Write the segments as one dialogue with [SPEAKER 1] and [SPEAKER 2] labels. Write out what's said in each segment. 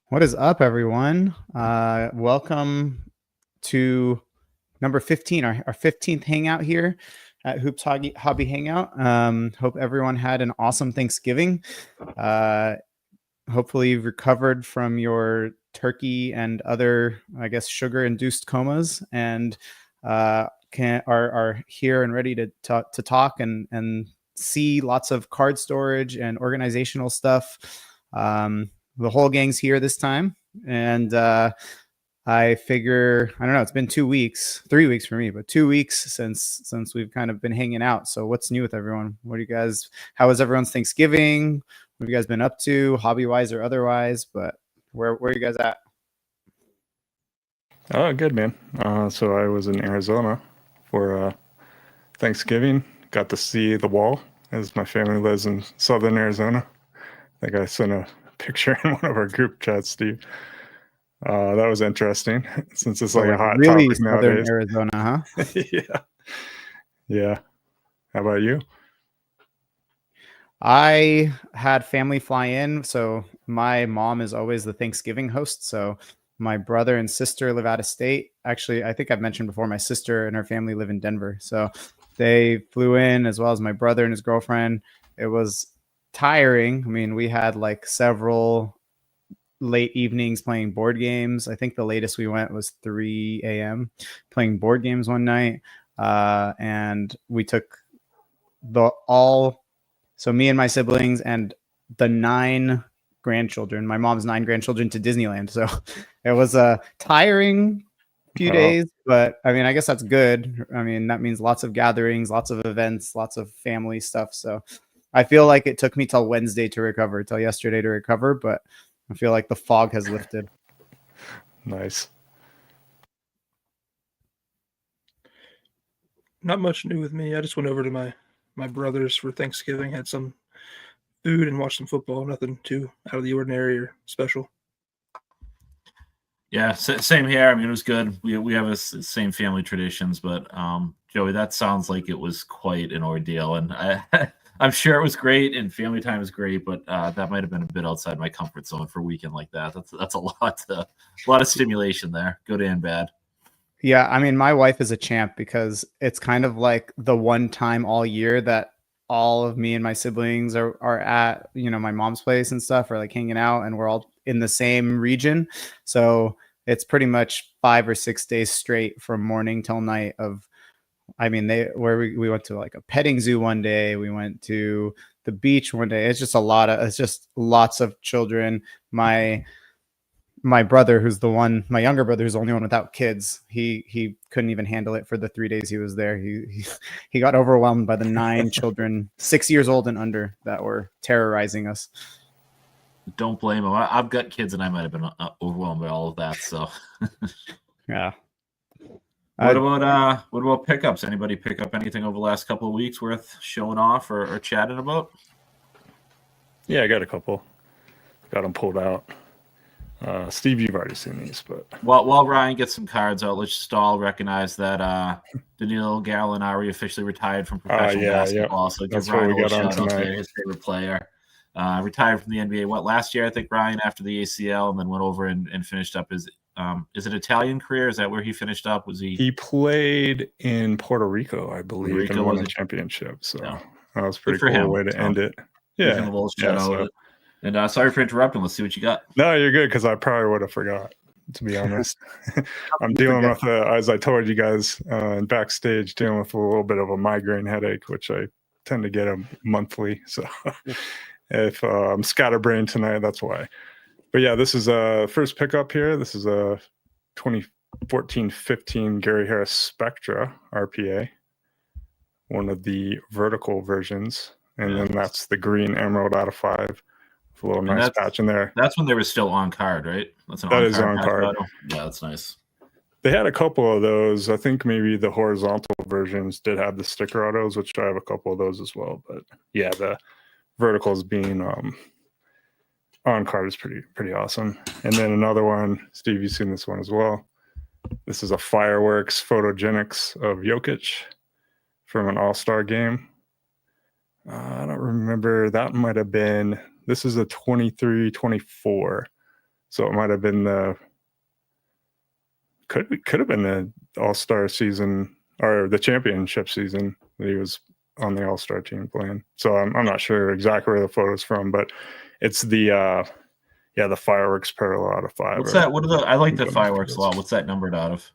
[SPEAKER 1] What is up, everyone? Welcome to number 15, our 15th hangout here at Hoops Hobby Hangout. Hope everyone had an awesome Thanksgiving. Hopefully you've recovered from your turkey and other, I guess, sugar-induced comas, and are here and ready to talk and see lots of card storage and organizational stuff. The whole gang's here this time, and I figure, I don't know, it's been 2 weeks, 3 weeks for me, but 2 weeks since we've kind of been hanging out. So what's new with everyone? How was everyone's Thanksgiving? What have you guys been up to, hobby-wise or otherwise? But where are you guys at?
[SPEAKER 2] Oh, good, man. So I was in Arizona for Thanksgiving. Got to see the wall, as my family lives in southern Arizona. I think I sent a picture in one of our group chats, Steve. That was interesting, since it's like a hot
[SPEAKER 1] really
[SPEAKER 2] topic
[SPEAKER 1] southern
[SPEAKER 2] nowadays.
[SPEAKER 1] Arizona, huh?
[SPEAKER 2] Yeah. How about you?
[SPEAKER 1] I had family fly in, so my mom is always the Thanksgiving host. So my brother and sister live out of state. Actually, I think I've mentioned before, my sister and her family live in Denver. So they flew in, as well as my brother and his girlfriend. It was tiring. I mean, we had like several late evenings playing board games. I think the latest we went was 3 a.m. playing board games one night. And we took so me and my siblings and the 9 grandchildren, my mom's 9 grandchildren, to Disneyland. So it was a tiring few days, but I mean, I guess that's good. I mean, that means lots of gatherings, lots of events, lots of family stuff. So I feel like it took me till Wednesday to recover, till yesterday to recover, but I feel like the fog has lifted.
[SPEAKER 2] Nice.
[SPEAKER 3] Not much new with me. I just went over to my brother's for Thanksgiving, had some food and watched some football. Nothing too out of the ordinary or special.
[SPEAKER 4] Yeah, same here. I mean, it was good. We have the same family traditions, but Joey, that sounds like it was quite an ordeal, and I'm sure it was great, and family time is great, but that might have been a bit outside my comfort zone for a weekend like that. That's a lot of stimulation there, good and bad.
[SPEAKER 1] Yeah, I mean, my wife is a champ because it's kind of like the one time all year that all of me and my siblings are at, my mom's place and stuff, or like hanging out, and we're all in the same region. So it's pretty much 5 or 6 days straight from morning till night we went to like a petting zoo one day, we went to the beach one day. It's just lots of children. My brother, my younger brother, who's the only one without kids, he couldn't even handle it for the 3 days he was there. He got overwhelmed by the 9 children, 6 years old and under, that were terrorizing us.
[SPEAKER 4] Don't blame him. I've got kids, and I might have been overwhelmed by all of that. So,
[SPEAKER 1] yeah.
[SPEAKER 4] What about pickups? Anybody pick up anything over the last couple of weeks worth showing off or chatting about?
[SPEAKER 2] Yeah, I got a couple. Got them pulled out. Steve, you've already seen these, but
[SPEAKER 4] while Ryan gets some cards out, let's just all recognize that Danilo Gallinari officially retired from professional basketball.
[SPEAKER 2] Yeah.
[SPEAKER 4] So
[SPEAKER 2] that's what we got on tonight.
[SPEAKER 4] His favorite player. Retired from the NBA. Last year, I think, Ryan, after the ACL, and then went over and finished up his is it Italian career? Is that where he finished up?
[SPEAKER 2] He played in Puerto Rico, I believe, and won a championship. So that was pretty cool way to end it.
[SPEAKER 4] Yeah. And sorry for interrupting. Let's see what you got.
[SPEAKER 2] No, you're good, because I probably would have forgot, to be honest. I'm dealing with, as I told you guys backstage, dealing with a little bit of a migraine headache, which I tend to get monthly. So if I'm scatterbrained tonight, that's why. But yeah, this is first pickup here. This is a 2014-15 Gary Harris Spectra RPA, one of the vertical versions. And then that's the green emerald out of 5. A little nice patch in there.
[SPEAKER 4] That's when they were still on card, right?
[SPEAKER 2] That is on card.
[SPEAKER 4] Yeah, that's nice.
[SPEAKER 2] They had a couple of those. I think maybe the horizontal versions did have the sticker autos, which I have a couple of those as well. But yeah, the verticals being on card is pretty awesome. And then another one, Steve, you've seen this one as well. This is a fireworks photogenics of Jokic from an All-Star game. I don't remember. That might have been. This is a 23-24 So it might have been could have been the All-Star season or the championship season that he was on the All-Star team playing. So I'm not sure exactly where the photo's from, but it's the the fireworks parallel out of 5.
[SPEAKER 4] What's that? What are the? I like the fireworks a lot. What's that numbered out of?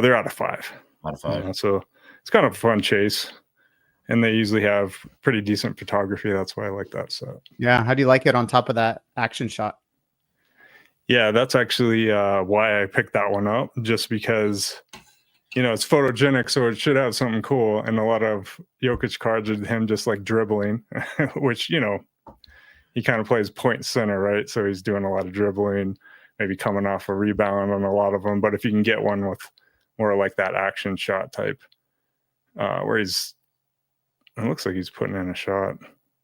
[SPEAKER 2] They're out of 5.
[SPEAKER 4] Out of 5.
[SPEAKER 2] So it's kind of a fun chase, and they usually have pretty decent photography. That's why I like that set.
[SPEAKER 1] Yeah. How do you like it on top of that action shot?
[SPEAKER 2] Yeah, that's actually why I picked that one up, just because, it's photogenic, so it should have something cool. And a lot of Jokic cards are him just like dribbling, which, he kind of plays point center, right? So he's doing a lot of dribbling, maybe coming off a rebound on a lot of them. But if you can get one with more like that action shot type, where it looks like he's putting in a shot.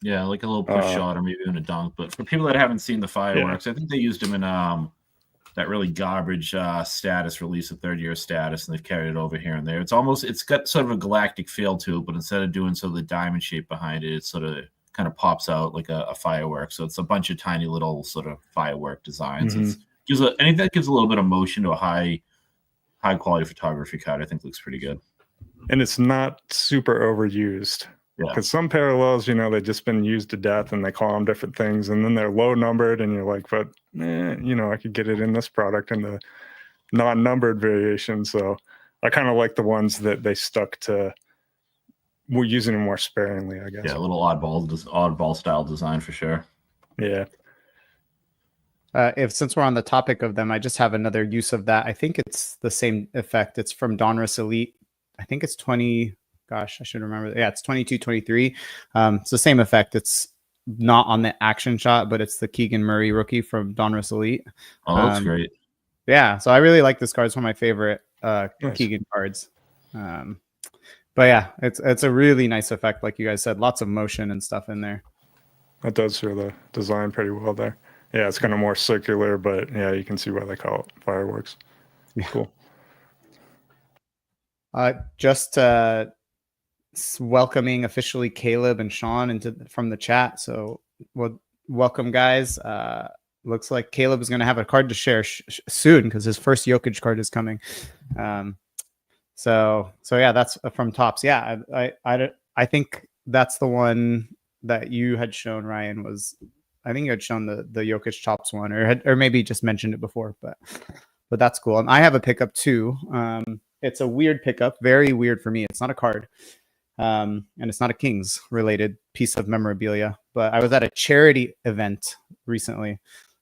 [SPEAKER 4] Yeah, like a little push shot or maybe even a dunk. But for people that haven't seen the fireworks, I think they used him in that really garbage status release, a third-year status, and they've carried it over here and there. It's got sort of a galactic feel to it, but instead of doing sort of the diamond shape behind it, it sort of kind of pops out like a firework. So it's a bunch of tiny little sort of firework designs.
[SPEAKER 2] Mm-hmm.
[SPEAKER 4] Anything that gives a little bit of motion to a high quality photography card, I think looks pretty good.
[SPEAKER 2] And it's not super overused. Because some parallels, they've just been used to death and they call them different things, and then they're low numbered and you're like, but I could get it in this product in the non-numbered variation. So I kind of like the ones that they stuck to. We're using them more sparingly, I guess.
[SPEAKER 4] Yeah, a little oddball style design for sure.
[SPEAKER 2] Yeah.
[SPEAKER 1] Since we're on the topic of them, I just have another use of that. I think it's the same effect. It's from Donruss Elite. I think it's 20. Gosh, I should remember. Yeah, it's 22-23. It's the same effect. It's not on the action shot, but it's the Keegan Murray rookie from Donruss Elite.
[SPEAKER 4] Oh, that's great.
[SPEAKER 1] Yeah, so I really like this card. It's one of my favorite nice. Keegan cards. But yeah, it's a really nice effect, like you guys said. Lots of motion and stuff in there.
[SPEAKER 2] That does show the design pretty well there. Yeah, it's kind of more circular, but yeah, you can see why they call it fireworks. Yeah. Cool.
[SPEAKER 1] Just welcoming officially Caleb and Sean from the chat. So welcome, guys. Looks like Caleb is going to have a card to share soon because his first Jokic card is coming. So yeah, that's from Topps. Yeah, I think that's the one that you had shown, Ryan. I think you had shown the Jokic Topps one, or maybe just mentioned it before, but that's cool. And I have a pickup too. It's a weird pickup, very weird for me. It's not a card, and it's not a Kings related piece of memorabilia. But I was at a charity event recently,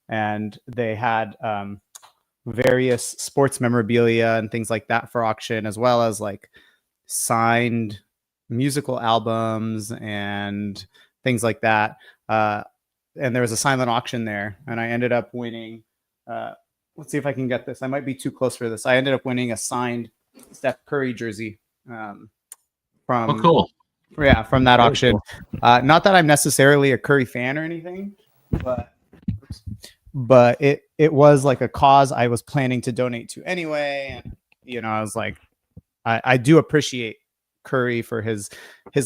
[SPEAKER 1] and they had various sports memorabilia and things like that for auction, as well as like signed musical albums and things like that. And there was a silent auction there, and I ended up winning. Let's see if I can get this. I might be too close for this. I ended up winning a signed Steph Curry jersey from
[SPEAKER 4] cool.
[SPEAKER 1] Yeah, from that auction. Cool. Not that I'm necessarily a Curry fan or anything, but it was like a cause I was planning to donate to anyway. And I was like, I do appreciate Curry for his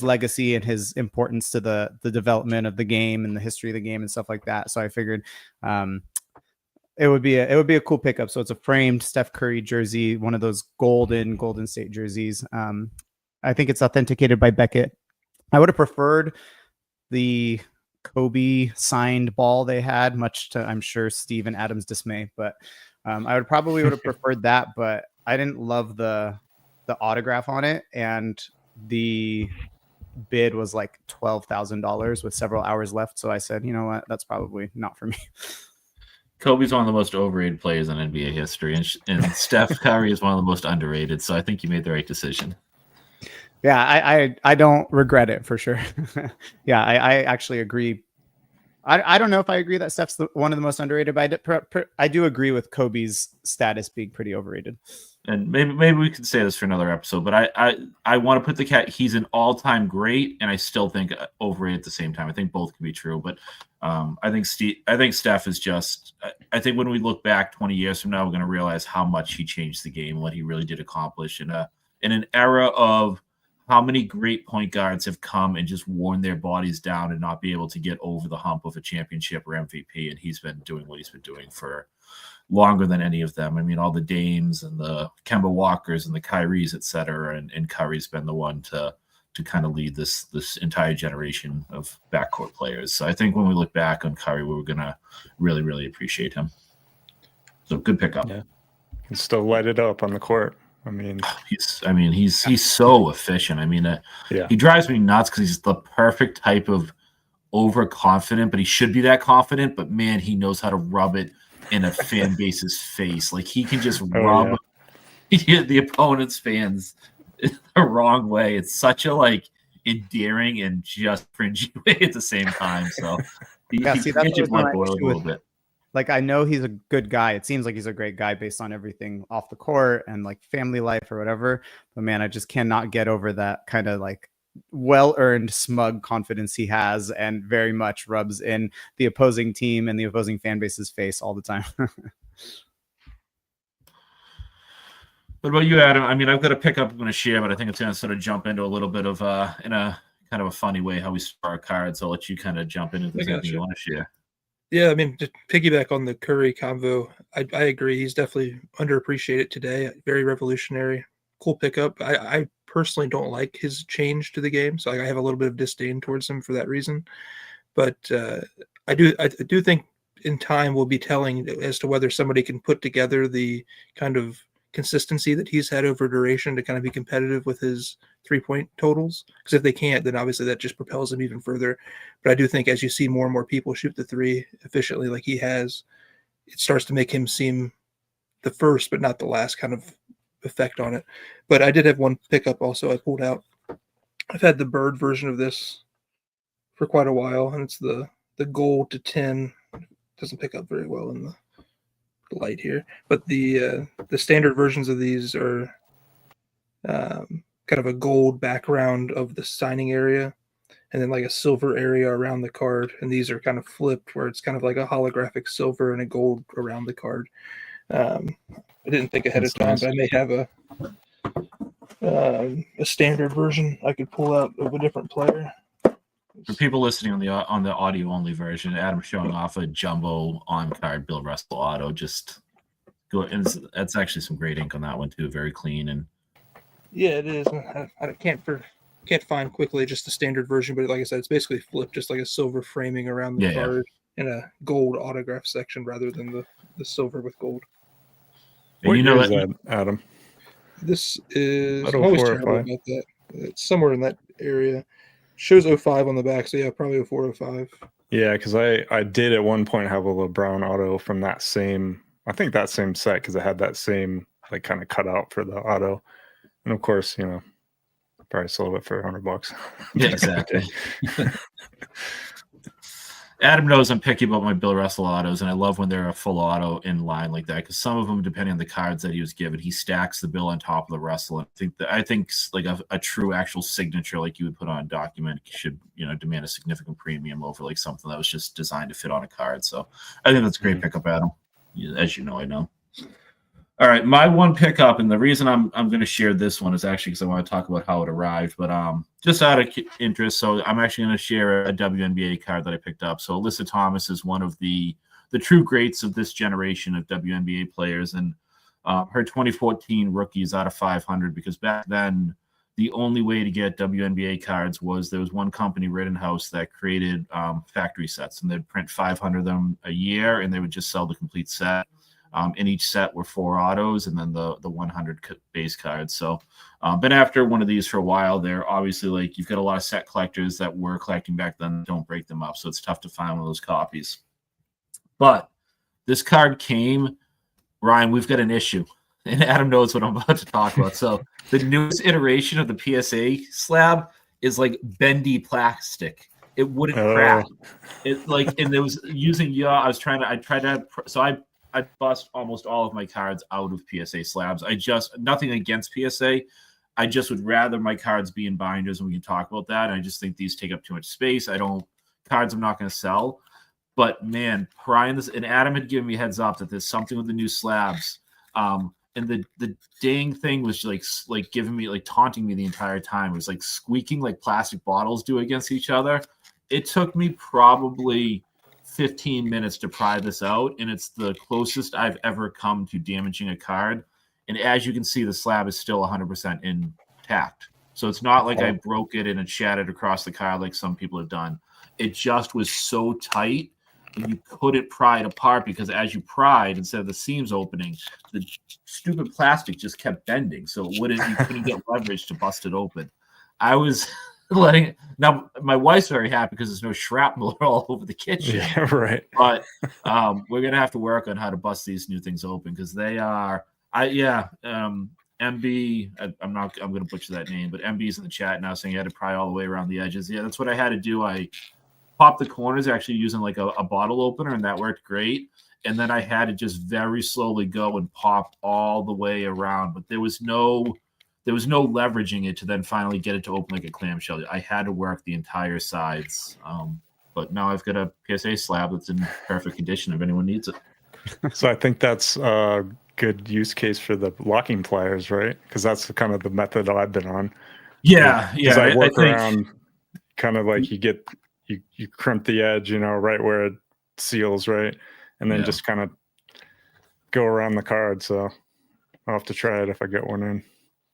[SPEAKER 1] legacy and his importance to the development of the game and the history of the game and stuff like that. So I figured it would be a cool pickup. So it's a framed Steph Curry jersey, one of those Golden State jerseys. I think it's authenticated by Beckett. I would have preferred the Kobe signed ball they had, much to, I'm sure, Steve and Adam's dismay, but I would have preferred that, but I didn't love the autograph on it, and the bid was like $12,000 with several hours left. So I said, you know what, that's probably not for me.
[SPEAKER 4] Kobe's one of the most overrated players in NBA history, and Steph Curry is one of the most underrated. So I think you made the right decision.
[SPEAKER 1] Yeah, I don't regret it for sure. Yeah, I actually agree. I don't know if I agree that Steph's one of the most underrated, but I do agree with Kobe's status being pretty overrated.
[SPEAKER 4] And maybe we could say this for another episode, but I want to put the cat. He's an all-time great, and I still think overrated at the same time. I think both can be true, but I think Steph is just. I think when we look back 20 years from now, we're going to realize how much he changed the game, what he really did accomplish in an era of how many great point guards have come and just worn their bodies down and not be able to get over the hump of a championship or MVP, and he's been doing what he's been doing for longer than any of them. I mean, all the Dames and the Kemba Walkers and the Kyries, et cetera, and Curry's been the one to kind of lead this entire generation of backcourt players. So I think when we look back on Curry, we're going to really, really appreciate him. So good pickup.
[SPEAKER 2] Yeah. Can still light it up on the court. I mean,
[SPEAKER 4] he's so efficient. I mean, he drives me nuts because he's the perfect type of overconfident, but he should be that confident. But man, he knows how to rub it in a fan base's face. Like he can just rub the opponent's fans the wrong way. It's such a like endearing and just cringy way at the same time. So he
[SPEAKER 1] that's
[SPEAKER 4] your blood boil a little bit.
[SPEAKER 1] Like, I know he's a good guy. It seems like he's a great guy based on everything off the court and like family life or whatever. But man, I just cannot get over that kind of like well-earned smug confidence he has, and very much rubs in the opposing team and the opposing fan base's face all the time.
[SPEAKER 4] What about you, Adam? I mean, I've got a pickup I'm going to share, but I think it's going to sort of jump into a little bit of in a kind of a funny way how we start our cards. I'll let you kind of jump in if there's anything you want to share.
[SPEAKER 3] Yeah, I mean, to piggyback on the Curry convo, I agree. He's definitely underappreciated today. Very revolutionary, cool pickup. I personally don't like his change to the game, so I have a little bit of disdain towards him for that reason. But I do think in time will be telling as to whether somebody can put together the kind of consistency that he's had over duration to kind of be competitive with his 3-point totals. Because if they can't, then obviously that just propels him even further. But I do think as you see more and more people shoot the three efficiently like he has, it starts to make him seem the first but not the last kind of effect on it. But I did have one pickup also I pulled out. I've had the Bird version of this for quite a while, and it's the gold to 10. It doesn't pick up very well in the light here, but the standard versions of these are kind of a gold background of the signing area and then like a silver area around the card, and these are kind of flipped where it's kind of like a holographic silver and a gold around the card. I didn't think ahead of time, but I may have a standard version I could pull out of a different player.
[SPEAKER 4] For people listening on the audio only version, Adam's showing off a jumbo on card Bill Russell auto. Just go, and that's actually some great ink on that one too. Very clean, and
[SPEAKER 3] yeah, it is. I can't find quickly just the standard version, but like I said, it's basically flipped, just like a silver framing around the card in a gold autograph section rather than the silver with gold.
[SPEAKER 2] What year is that, Adam?
[SPEAKER 3] This is I'm always terrible about that. It's somewhere in that area. Shows 05 on the back, so yeah, probably 04, 05.
[SPEAKER 2] Yeah, because I did at one point have a LeBron auto from that same set, because it had that same like kind of cutout for the auto, and of course, you know, probably sold it for $100.
[SPEAKER 4] Yeah, exactly. Adam knows I'm picky about my Bill Russell autos, and I love when they're a full auto in line like that, because some of them, depending on the cards that he was given, he stacks the Bill on top of the Russell. And I think like a true actual signature like you would put on a document should, you know, demand a significant premium over like something that was just designed to fit on a card. So I think that's a great pickup, Adam. As you know, I know. All right, my one pickup, and the reason I'm going to share this one is actually because I want to talk about how it arrived, but just out of interest, so I'm actually going to share a WNBA card that I picked up. So Alyssa Thomas is one of the true greats of this generation of WNBA players, and her 2014 rookies out of 500, because back then the only way to get WNBA cards was there was one company, Rittenhouse, that created factory sets, and they'd print 500 of them a year, and they would just sell the complete set. In each set were 4 autos and then the 100 base cards. So been after one of these for a while. They're obviously like, you've got a lot of set collectors that were collecting back then, don't break them up. So it's tough to find one of those copies. But this card came, Ryan, we've got an issue. And Adam knows what I'm about to talk about. So the newest iteration of the PSA slab is like bendy plastic. It wouldn't crack. It like, and there was using I bust almost all of my cards out of PSA slabs. Nothing against PSA. I just would rather my cards be in binders, and we can talk about that. And I just think these take up too much space. Cards I'm not going to sell. But man, Brian, and Adam had given me heads up that there's something with the new slabs. the dang thing was like giving me like taunting me the entire time. It was like squeaking like plastic bottles do against each other. It took me probably 15 minutes to pry this out, and it's the closest I've ever come to damaging a card. And as you can see, the slab is still 100% intact. So it's not like I broke it and it shattered across the card like some people have done. It just was so tight and you couldn't pry it apart because as you pried, instead of the seams opening, the stupid plastic just kept bending. So you couldn't get leverage to bust it open. I was now my wife's very happy because there's no shrapnel all over the kitchen.
[SPEAKER 2] Yeah, right.
[SPEAKER 4] But we're gonna have to work on how to bust these new things open because they are. MB, I'm going to butcher that name, but MB's in the chat now saying you had to pry all the way around the edges. Yeah, that's what I had to do. I popped the corners actually using like a bottle opener, and that worked great. And then I had to just very slowly go and pop all the way around, but there was no leveraging it to then finally get it to open like a clamshell. I had to work the entire sides. But now I've got a PSA slab that's in perfect condition if anyone needs it.
[SPEAKER 2] So I think that's good use case for the locking pliers, right? Because that's kind of the method I've been on.
[SPEAKER 4] Yeah.
[SPEAKER 2] I work around kind of like you crimp the edge, right where it seals, right, and then just kind of go around the card. So I'll have to try it if I get one in.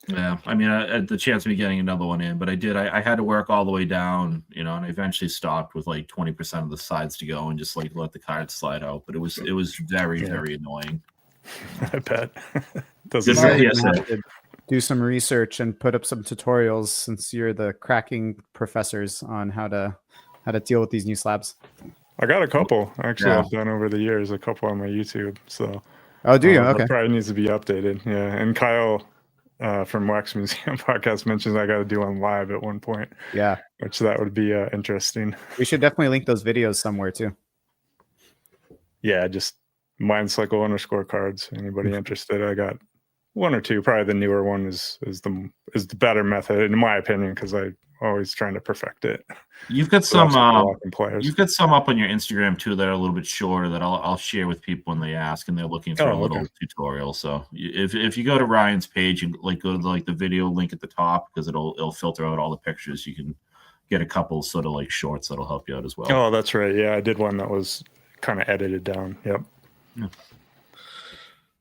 [SPEAKER 4] Yeah, I mean, I had the chance of me getting another one in, but I had to work all the way down, and I eventually stopped with like 20% of the sides to go and just like let the card slide out. But it was very, very annoying.
[SPEAKER 2] I bet.
[SPEAKER 1] Do some research and put up some tutorials since you're the cracking professors on how to deal with these new slabs.
[SPEAKER 2] I got a couple actually. I've done over the years, a couple on my YouTube. So
[SPEAKER 1] do you? Okay.
[SPEAKER 2] That probably needs to be updated. Yeah, and Kyle from Wax Museum podcast mentions I got to do one live at one point.
[SPEAKER 1] Yeah,
[SPEAKER 2] which that would be interesting.
[SPEAKER 1] We should definitely link those videos somewhere too.
[SPEAKER 2] Yeah, just Mindcycle _cards. Anybody interested? I got one or two. Probably the newer one is the better method in my opinion because I'm always trying to perfect it.
[SPEAKER 4] You've got some you've got some up on your Instagram too that are a little bit shorter that I'll share with people when they ask and they're looking for a little tutorial. So if you go to Ryan's page and like go to like the video link at the top because it'll filter out all the pictures, you can get a couple sort of like shorts that'll help you out as well.
[SPEAKER 2] Oh, that's right. Yeah, I did one that was kind of edited down. Yep.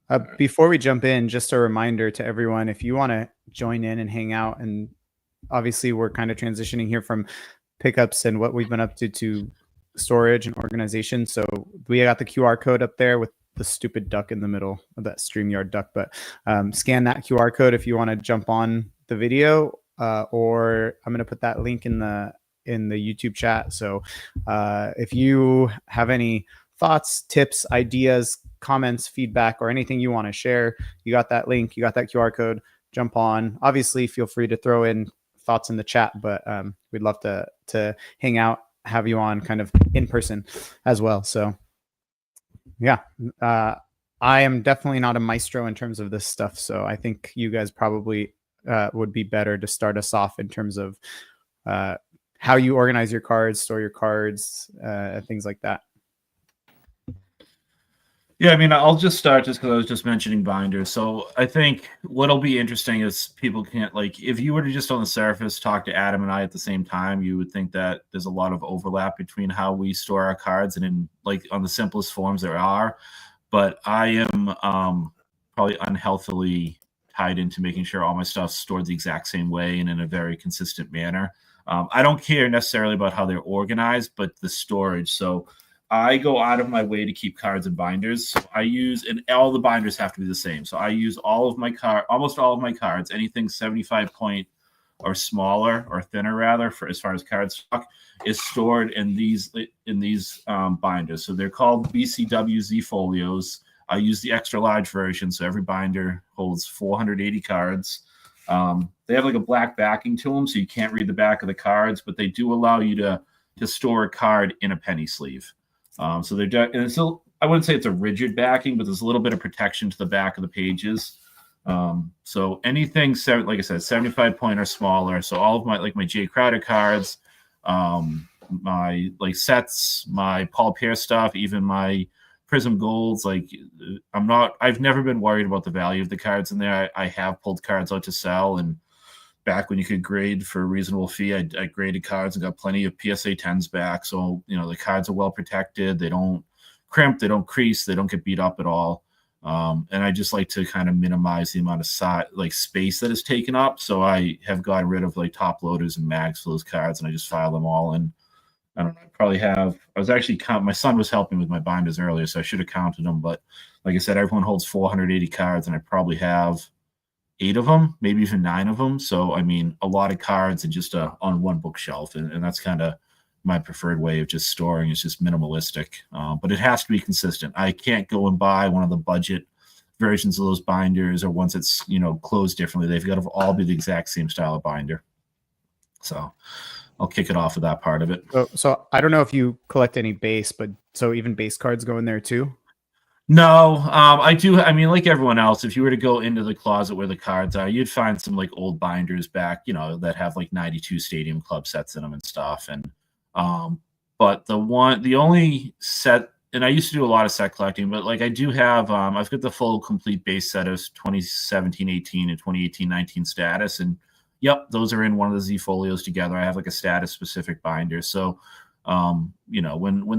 [SPEAKER 2] Yeah.
[SPEAKER 1] Before we jump in, just a reminder to everyone, if you want to join in and hang out, and obviously we're kind of transitioning here from pickups and what we've been up to storage and organization. So we got the QR code up there with the stupid duck in the middle of that StreamYard duck, but scan that QR code if you want to jump on the video, or I'm going to put that link in the YouTube chat. So if you have any thoughts, tips, ideas, comments, feedback, or anything you want to share, you got that link, you got that QR code, jump on. Obviously, feel free to throw in thoughts in the chat, but we'd love to hang out, have you on kind of in person as well. So yeah, I am definitely not a maestro in terms of this stuff. So I think you guys probably would be better to start us off in terms of how you organize your cards, store your cards, things like that.
[SPEAKER 4] Yeah, I mean, I'll just start just because I was just mentioning binders. So I think what'll be interesting is people can't, like, if you were to just on the surface talk to Adam and I at the same time, you would think that there's a lot of overlap between how we store our cards and in, like, on the simplest forms there are. But I am probably unhealthily tied into making sure all my stuff's stored the exact same way and in a very consistent manner. I don't care necessarily about how they're organized, but the storage. So I go out of my way to keep cards in binders. So I use, and all the binders have to be the same. So I use almost all of my cards, anything 75 point or smaller or thinner rather, for as far as card stock, is stored in these binders. So they're called BCWZ folios. I use the extra large version, so every binder holds 480 cards. They have like a black backing to them, so you can't read the back of the cards, but they do allow you to store a card in a penny sleeve. So they're, and it's still, I wouldn't say it's a rigid backing, but there's a little bit of protection to the back of the pages. So anything, like I said, 75 point or smaller. So all of my Jay Crowder cards, my like sets, my Paul Pierce stuff, even my Prism Golds, like I've never been worried about the value of the cards in there. I have pulled cards out to sell, and back when you could grade for a reasonable fee, I graded cards and got plenty of PSA 10s back. So, the cards are well protected. They don't crimp, they don't crease, they don't get beat up at all. And I just like to kind of minimize the amount of space that is taken up. So I have gotten rid of like top loaders and mags for those cards, and I just file them all in. I don't know. I probably have. I was actually my son was helping with my binders earlier, so I should have counted them. But like I said, everyone holds 480 cards, and I probably have 8 of them, maybe even 9 of them. So I mean, a lot of cards and just on one bookshelf, and that's kind of my preferred way of just storing. It's just minimalistic, but it has to be consistent. I can't go and buy one of the budget versions of those binders, or once it's closed differently. They've got to all be the exact same style of binder. So I'll kick it off with that part of it.
[SPEAKER 1] So I don't know if you collect any base, but so even base cards go in there too?
[SPEAKER 4] No, I do. I mean, like everyone else, if you were to go into the closet where the cards are, you'd find some like old binders back, that have like 92 Stadium Club sets in them and stuff. And but the only set, and I used to do a lot of set collecting, but like I do have, I've got the full complete base set of 2017-18 and 2018-19 status, and yep, those are in one of the Z folios together. I have like a status specific binder. So, when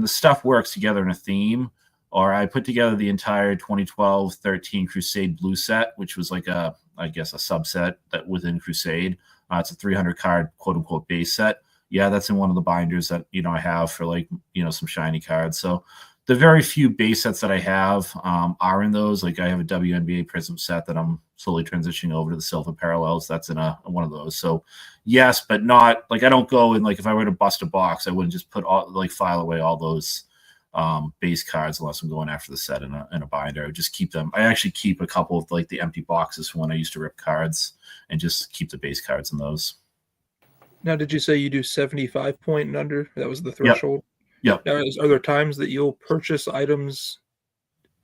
[SPEAKER 4] the stuff works together in a theme, or I put together the entire 2012-13 Crusade Blue set, which was like a subset that within Crusade. It's a 300 card quote unquote base set. Yeah, that's in one of the binders that I have for like some shiny cards. So the very few base sets that I have are in those. Like I have a WNBA Prism set that I'm slowly transitioning over to the Silver Parallels. That's in one of those. So yes, but not like I don't go and like if I were to bust a box, I wouldn't just file away all those base cards unless I'm going after the set in a binder. I would just keep them. I actually keep a couple of like the empty boxes from when I used to rip cards and just keep the base cards in those.
[SPEAKER 3] Now, did you say you do 75 point and under? That was the threshold?
[SPEAKER 4] Yep.
[SPEAKER 3] Now, are there times that you'll purchase items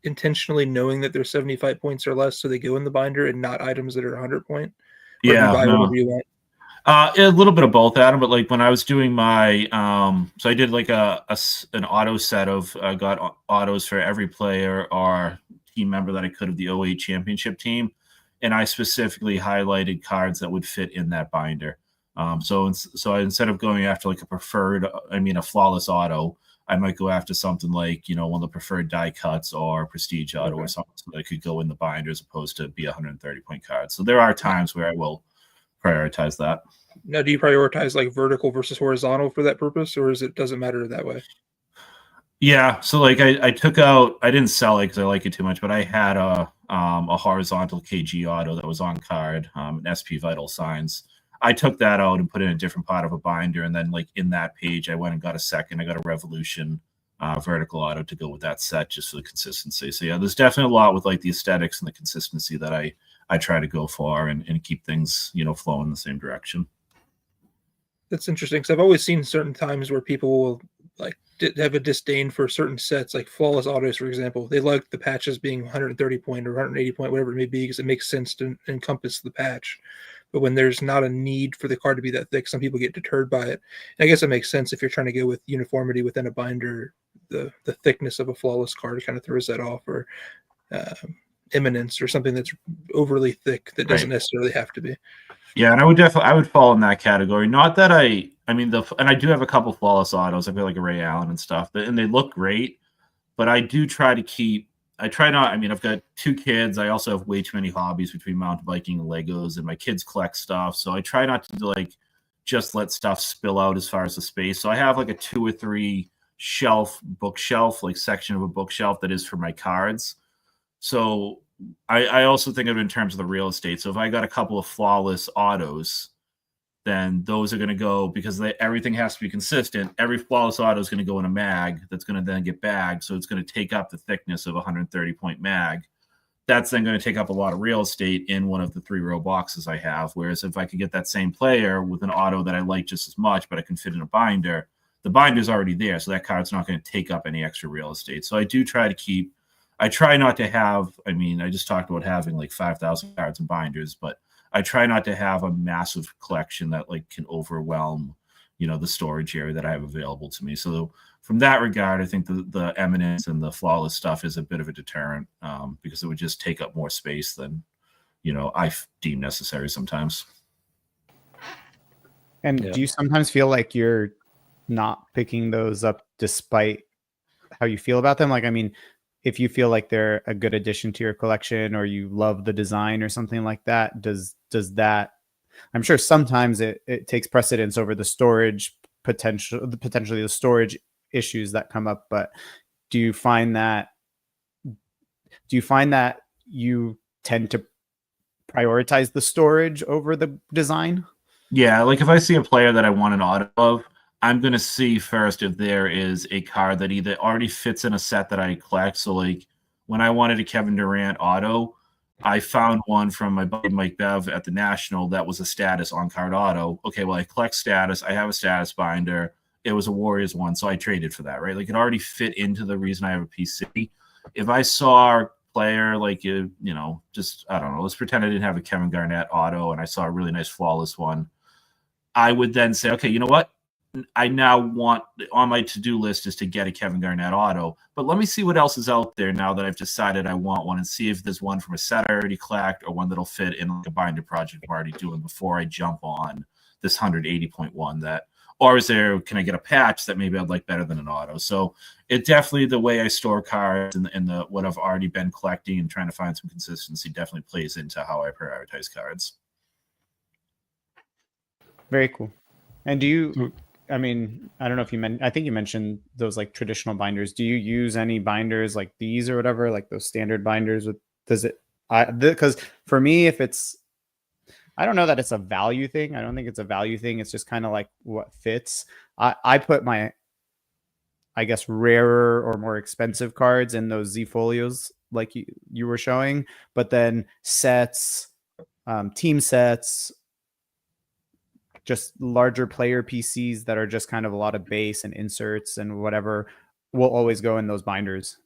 [SPEAKER 3] intentionally knowing that they're 75 points or less so they go in the binder and not items that are 100 point? Or
[SPEAKER 4] yeah.
[SPEAKER 3] Do you buy whatever you want?
[SPEAKER 4] A little bit of both, Adam. But like when I was doing my, so I did like an auto set of got autos for every player or team member that I could of the 08 championship team, and I specifically highlighted cards that would fit in that binder. So instead of going after like a flawless auto, I might go after something like one of the preferred die cuts or prestige auto or something that could go in the binder as opposed to be 130 point cards. So there are times where I will prioritize that.
[SPEAKER 3] Now, do you prioritize like vertical versus horizontal for that purpose, or doesn't matter that way?
[SPEAKER 4] Yeah, so like I took out, I didn't sell it because I like it too much, but I had a horizontal KG auto that was on card, an SP Vital Signs. I took that out and put it in a different part of a binder, and then like in that page, I went and got a second. I got a Revolution vertical auto to go with that set just for the consistency. So yeah, there's definitely a lot with like the aesthetics and the consistency that I try to go for and keep things flowing in the same direction.
[SPEAKER 3] That's interesting because I've always seen certain times where people will like have a disdain for certain sets, like flawless autos, for example. They like the patches being 130 point or 180 point, whatever it may be, because it makes sense to encompass the patch. But when there's not a need for the card to be that thick, some people get deterred by it. And I guess it makes sense if you're trying to go with uniformity within a binder. The thickness of a flawless card kind of throws that off, or eminence or something that's overly thick that doesn't necessarily have to be.
[SPEAKER 4] Yeah, and I would fall in that category. Not that and I do have a couple flawless autos. I've got like a Ray Allen and stuff, and they look great. But I do try to keep. I've got 2 kids. I also have way too many hobbies between mountain biking and Legos, and my kids collect stuff. So I try not to like just let stuff spill out as far as the space. So I have like a 2 or 3 bookshelf, like section of a bookshelf that is for my cards. So I also think of it in terms of the real estate. So if I got a couple of flawless autos, then those are going to go because everything has to be consistent. Every flawless auto is going to go in a mag that's going to then get bagged. So it's going to take up the thickness of a 130 point mag. That's then going to take up a lot of real estate in one of the 3-row boxes I have. Whereas if I could get that same player with an auto that I like just as much, but I can fit in a binder, the binder's already there. So that card's not going to take up any extra real estate. So I do try to keep, I try not to have, I just talked about having like 5,000 cards and binders, but I try not to have a massive collection that like can overwhelm the storage area that I have available to me. So from that regard, I think the eminence and the flawless stuff is a bit of a deterrent, because it would just take up more space than I deem necessary sometimes.
[SPEAKER 1] And do you sometimes feel like you're not picking those up despite how you feel about them? Like, I mean, if you feel like they're a good addition to your collection, or you love the design or something like that, does that, I'm sure sometimes it takes precedence over the storage potentially the storage issues that come up. But do you find that you tend to prioritize the storage over the design?
[SPEAKER 4] Yeah, like if I see a player that I want an auto of, I'm going to see first if there is a card that either already fits in a set that I collect. So like when I wanted a Kevin Durant auto, I found one from my buddy Mike Bev at the National that was a status on-card auto. Okay, well, I collect status. I have a status binder. It was a Warriors one, so I traded for that, right? Like it already fit into the reason I have a PC. If I saw a player like, just, I don't know, let's pretend I didn't have a Kevin Garnett auto and I saw a really nice flawless one, I would then say, okay, you know what? I now want on my to-do list is to get a Kevin Garnett auto, but let me see what else is out there now that I've decided I want one, and see if there's one from a set I already collect or one that'll fit in like a binder project I'm already doing before I jump on this 180.1 or can I get a patch that maybe I'd like better than an auto? So it definitely, the way I store cards and the what I've already been collecting and trying to find some consistency definitely plays into how I prioritize cards.
[SPEAKER 1] Very cool. And do you, I mean, I don't know if I think you mentioned those like traditional binders. Do you use any binders like these or whatever, like those standard binders because for me, if it's, I don't know that it's a value thing. I don't think it's a value thing. It's just kind of like what fits. I put my, I guess, rarer or more expensive cards in those Z folios like you were showing, but then sets, team sets, just larger player PCs that are just kind of a lot of base and inserts and whatever will always go in those binders.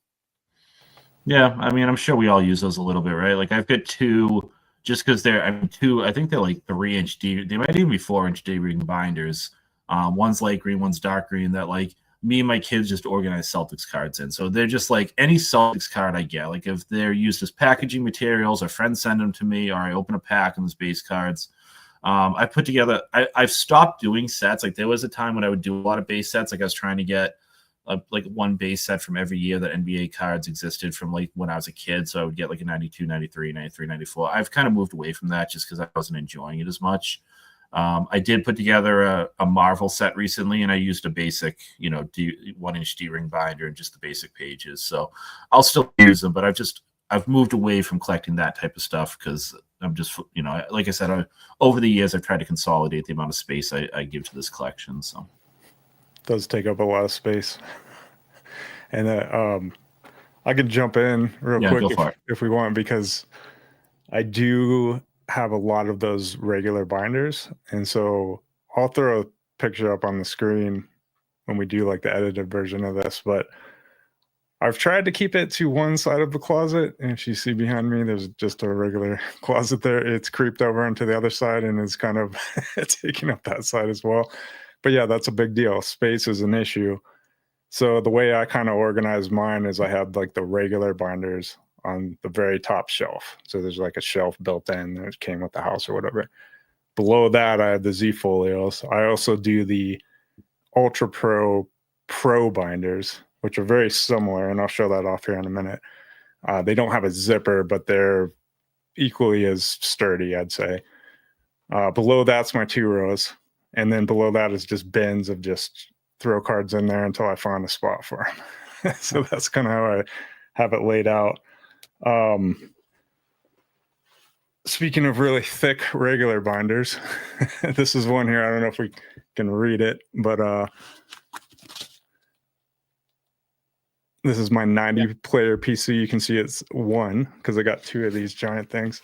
[SPEAKER 4] Yeah, I mean, I'm sure we all use those a little bit, right? Like I've got two, just because I think they're like 3-inch D, they might even be 4-inch D ring binders. One's light green, one's dark green, that like me and my kids just organize Celtics cards in. So they're just like any Celtics card I get, like if they're used as packaging materials or friends send them to me, or I open a pack on those base cards. I put together, I've stopped doing sets. Like there was a time when I would do a lot of base sets. Like I was trying to get like one base set from every year that NBA cards existed from like when I was a kid. So I would get like a 92, 93, 93, 94. I've kind of moved away from that just because I wasn't enjoying it as much. I did put together a Marvel set recently, and I used a basic, 1-inch D-ring binder and just the basic pages. So I'll still use them, but I've moved away from collecting that type of stuff because I'm just, like I said, over the years, I've tried to consolidate the amount of space I give to this collection. So
[SPEAKER 2] it does take up a lot of space. And I can jump in real quick if we want, because I do have a lot of those regular binders. And so I'll throw a picture up on the screen when we do like the edited version of this, but I've tried to keep it to one side of the closet. And if you see behind me, there's just a regular closet there. It's creeped over onto the other side and is kind of taking up that side as well. But yeah, that's a big deal. Space is an issue. So the way I kind of organize mine is I have like the regular binders on the very top shelf. So there's like a shelf built in that came with the house or whatever. Below that, I have the Z folios. I also do the Ultra Pro binders, which are very similar, and I'll show that off here in a minute. They don't have a zipper, but they're equally as sturdy, I'd say. Below that's my 2 rows, and then below that is just bins of just throw cards in there until I find a spot for them. So that's kind of how I have it laid out. Speaking of really thick regular binders, this is one here. I don't know if we can read it, but this is my 90-player PC. You can see it's 1 because I got 2 of these giant things.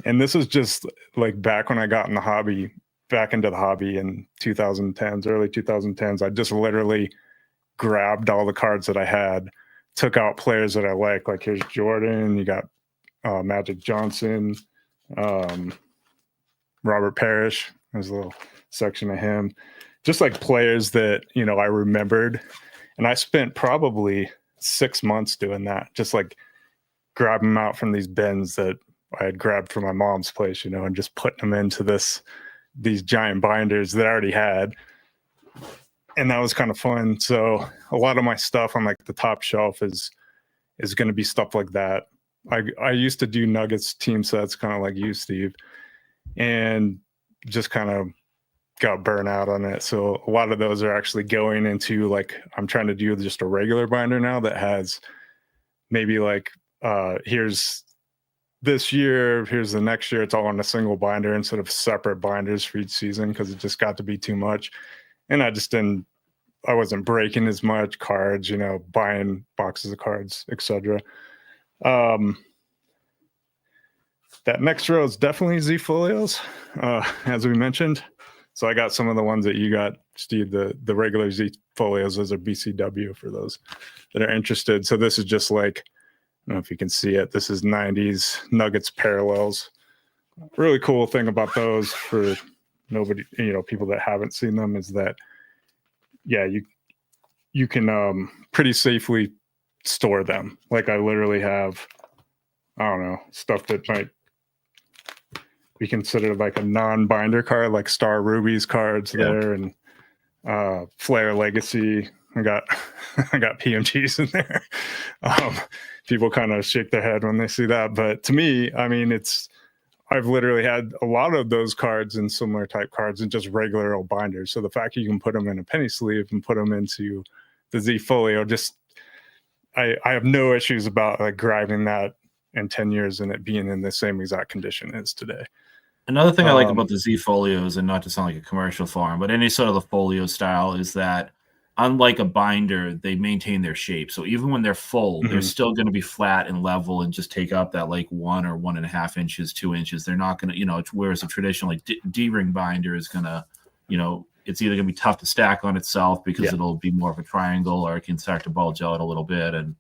[SPEAKER 2] And this is just like back when I got in the hobby, back into the hobby in 2010s, early 2010s. I just literally grabbed all the cards that I had, took out players that I like here's Jordan, you got Magic Johnson, Robert Parrish. There's a little section of him. just like players that, you know, I remembered. And I spent probably 6 months doing that, just like grabbing them out from these bins that I had grabbed from my mom's place, you know, and just putting them into these giant binders that I already had. And that was kind of fun. So a lot of my stuff on like the top shelf is going to be stuff like that. I used to do Nuggets team sets kind of like you, Steve, and just kind of got burnt out on it. So a lot of those are actually going into like, I'm trying to do just a regular binder now that has maybe like, here's this year, here's the next year. It's all on a single binder instead of separate binders for each season, because it just got to be too much. And I wasn't breaking as much cards, you know, buying boxes of cards, etc. That next row is definitely Z folios, as we mentioned. So I got some of the ones that you got, Steve, the regular Z folios. Those are BCW for those that are interested. So this is just like, I don't know if you can see it. This is 90s Nuggets parallels. Really cool thing about those for nobody, you know, people that haven't seen them is that, yeah, you can pretty safely store them. Like I literally have, I don't know, stuff that might be considered like a non-binder card, like Star Ruby's cards there, and Flare Legacy. I got PMGs in there. People kind of shake their head when they see that, but to me, I mean, I've literally had a lot of those cards and similar type cards in just regular old binders. So the fact you can put them in a penny sleeve and put them into the Z folio, just I have no issues about like grabbing that in 10 years and it being in the same exact condition as today.
[SPEAKER 4] Another thing I like about the Z folios, and not to sound like a commercial farm, but any sort of the folio style, is that unlike a binder, they maintain their shape. So even when they're full, they're still going to be flat and level and just take up that like 1 or 1.5 inches, 2 inches. They're not going to, you know, whereas a traditional like D-ring binder is going to, you know, it's either going to be tough to stack on itself because it'll be more of a triangle, or it can start to bulge out a little bit. And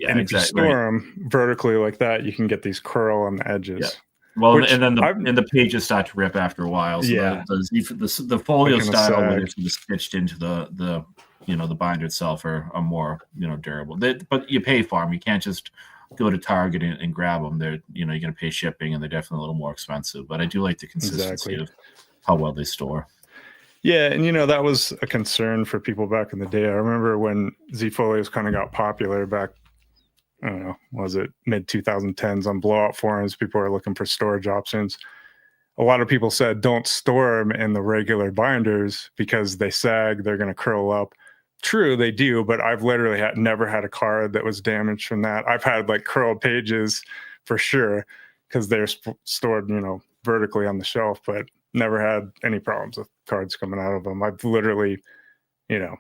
[SPEAKER 2] and if you store them vertically like that, you can get these curl on the edges.
[SPEAKER 4] Yeah. Well, and then the pages start to rip after a while. So the folio style, when it's stitched into the you know, the binder itself, are more, you know, durable. But you pay for them. You can't just go to Target and grab them. They're, you know, you're going to pay shipping, and they're definitely a little more expensive. But I do like the consistency of how well they store.
[SPEAKER 2] Yeah, and you know, that was a concern for people back in the day. I remember when Z folios kind of got popular back, I don't know, was it mid 2010s on blowout forums? People are looking for storage options. A lot of people said don't store them in the regular binders because they sag, they're going to curl up. True, they do, but I've literally never had a card that was damaged from that. I've had like curled pages for sure because they're stored, you know, vertically on the shelf, but never had any problems with cards coming out of them. I've literally, you know,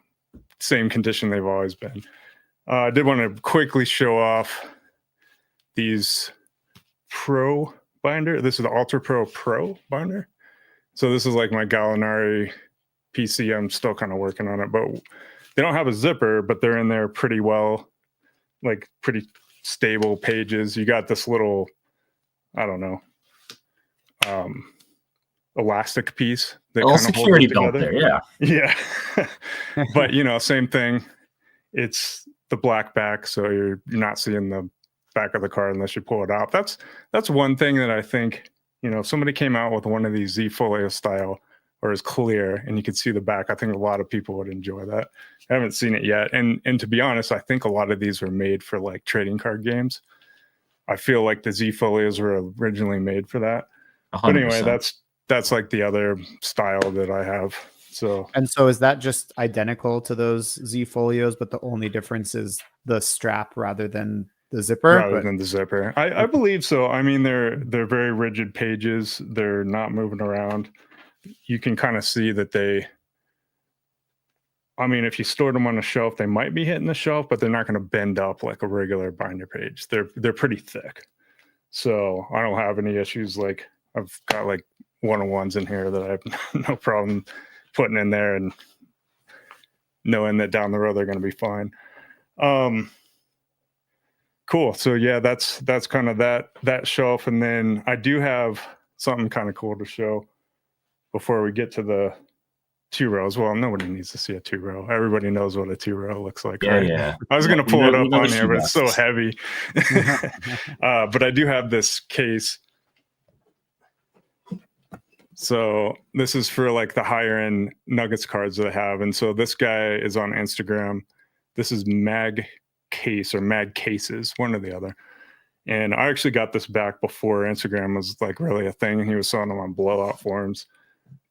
[SPEAKER 2] same condition they've always been. I did want to quickly show off these Pro binder. This is the Ultra Pro binder. So this is like my Gallinari PC. I'm still kind of working on it, but they don't have a zipper, but they're in there pretty well, like pretty stable pages. You got this little, I don't know, elastic piece that kind of
[SPEAKER 4] security
[SPEAKER 2] holds it
[SPEAKER 4] belt
[SPEAKER 2] together.
[SPEAKER 4] there,
[SPEAKER 2] Yeah. But you know, same thing. It's the black back, so you're not seeing the back of the card unless you pull it out. That's one thing that I think, you know, if somebody came out with one of these Z folio style or is clear and you could see the back, I think a lot of people would enjoy that. I haven't seen it yet. And to be honest, I think a lot of these were made for like trading card games. I feel like the Z folios were originally made for that.
[SPEAKER 4] 100%.
[SPEAKER 2] But anyway, that's like the other style that I have. So
[SPEAKER 1] is that just identical to those Z folios, but the only difference is the strap rather than the zipper?
[SPEAKER 2] Rather than the zipper. I believe so. I mean, they're very rigid pages. They're not moving around. You can kind of see that I mean, if you stored them on a shelf, they might be hitting the shelf, but they're not going to bend up like a regular binder page. They're pretty thick. So I don't have any issues. Like I've got like 101s in here that I have no problem putting in there and knowing that down the road they're going to be fine. Cool. So yeah, that's kind of that shelf. And then I do have something kind of cool to show before we get to the 2 rows. Well, nobody needs to see a 2 row. Everybody knows what a 2 row looks like,
[SPEAKER 4] Yeah,
[SPEAKER 2] right?
[SPEAKER 4] yeah.
[SPEAKER 2] I was
[SPEAKER 4] Yeah,
[SPEAKER 2] going to
[SPEAKER 4] we
[SPEAKER 2] pull
[SPEAKER 4] know-
[SPEAKER 2] it
[SPEAKER 4] we
[SPEAKER 2] up
[SPEAKER 4] know the
[SPEAKER 2] on here, but it's so
[SPEAKER 4] shoeboxes.
[SPEAKER 2] heavy. But I do have this case. So this is for like the higher end Nuggets cards that I have. And so this guy is on Instagram. This is Mag Case or Mag Cases, one or the other. And I actually got this back before Instagram was like really a thing, and he was selling them on blowout forums.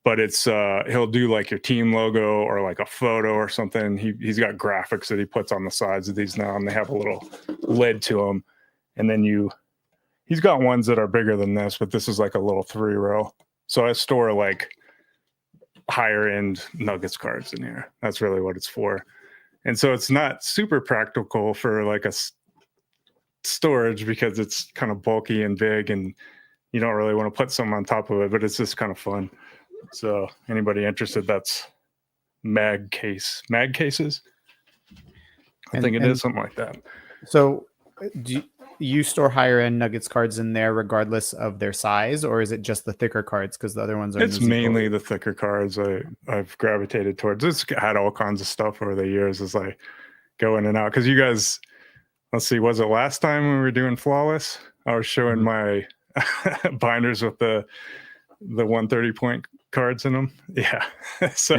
[SPEAKER 2] But it's he'll do like your team logo or like a photo or something. He's got graphics that he puts on the sides of these now, and they have a little lid to them. And then he's got ones that are bigger than this, but this is like a little 3 row. So I store like higher end Nuggets cards in here. That's really what it's for. And so it's not super practical for like a storage because it's kind of bulky and big, and you don't really want to put something on top of it, but it's just kind of fun. So anybody interested, that's Mag Cases. I think it is something like that.
[SPEAKER 1] So do you store higher end Nuggets cards in there regardless of their size, or is it just the thicker cards because the other ones are
[SPEAKER 2] It's mainly the thicker cards I've gravitated towards. It's had all kinds of stuff over the years as I go in and out. Because you guys, let's see, was it last time when we were doing Flawless? I was showing my binders with the 130 point cards in them. Yeah. So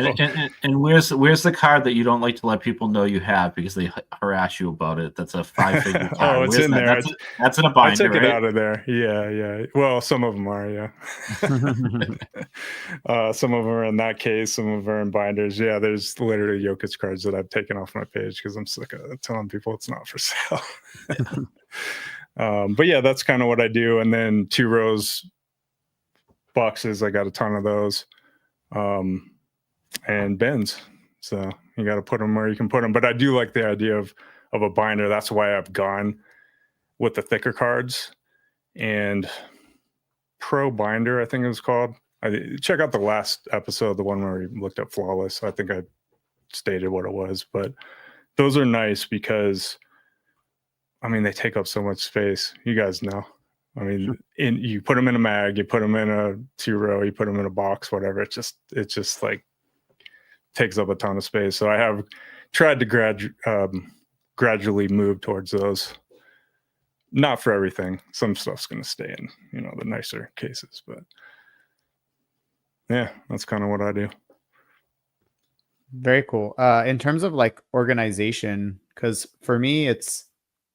[SPEAKER 4] and where's the card that you don't like to let people know you have because they harass you about it? That's a 5-figure card.
[SPEAKER 2] Oh, it's
[SPEAKER 4] Where's
[SPEAKER 2] in
[SPEAKER 4] that?
[SPEAKER 2] there.
[SPEAKER 4] That's in a binder,
[SPEAKER 2] I took it
[SPEAKER 4] right?
[SPEAKER 2] out of there. Yeah. Well, some of them are, yeah. Some of them are in that case. Some of them are in binders. Yeah, there's literally Jokic cards that I've taken off my page because I'm sick of telling people it's not for sale. But yeah, that's kind of what I do. And then 2 rows boxes, I got a ton of those. And bins. So you got to put them where you can put them. But I do like the idea of a binder. That's why I've gone with the thicker cards. And Pro Binder, I think it was called. Check out the last episode, the one where we looked at Flawless. I think I stated what it was. But those are nice because, I mean, they take up so much space. You guys know. I mean, you put them in a mag, you put them in a 2 row, you put them in a box, whatever. It just like takes up a ton of space. So I have tried to gradually move towards those. Not for everything. Some stuff's going to stay in, the nicer cases. But yeah, that's kind of what I do.
[SPEAKER 1] Very cool. In terms of like organization, because for me,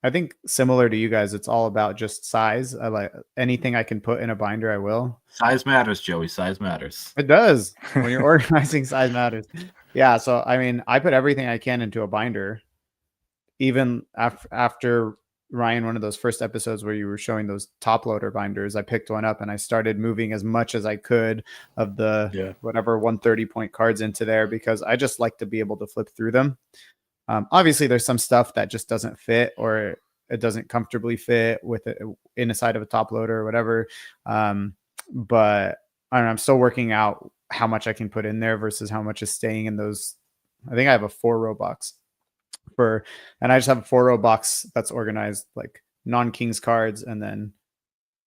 [SPEAKER 1] I think similar to you guys, it's all about just size. I like anything I can put in a binder, I will.
[SPEAKER 4] Size matters, Joey. Size matters.
[SPEAKER 1] It does. When you're organizing, size matters. Yeah. So, I mean, I put everything I can into a binder. Even after Ryan, one of those first episodes where you were showing those top loader binders, I picked one up and I started moving as much as I could of the whatever 130 point cards into there because I just like to be able to flip through them. Obviously, there's some stuff that just doesn't fit or it doesn't comfortably fit with it in a side of a top loader or whatever. But I don't know, I'm still working out how much I can put in there versus how much is staying in those. I think I have a 4 row box and I just have a 4 row box that's organized like non-Kings cards and then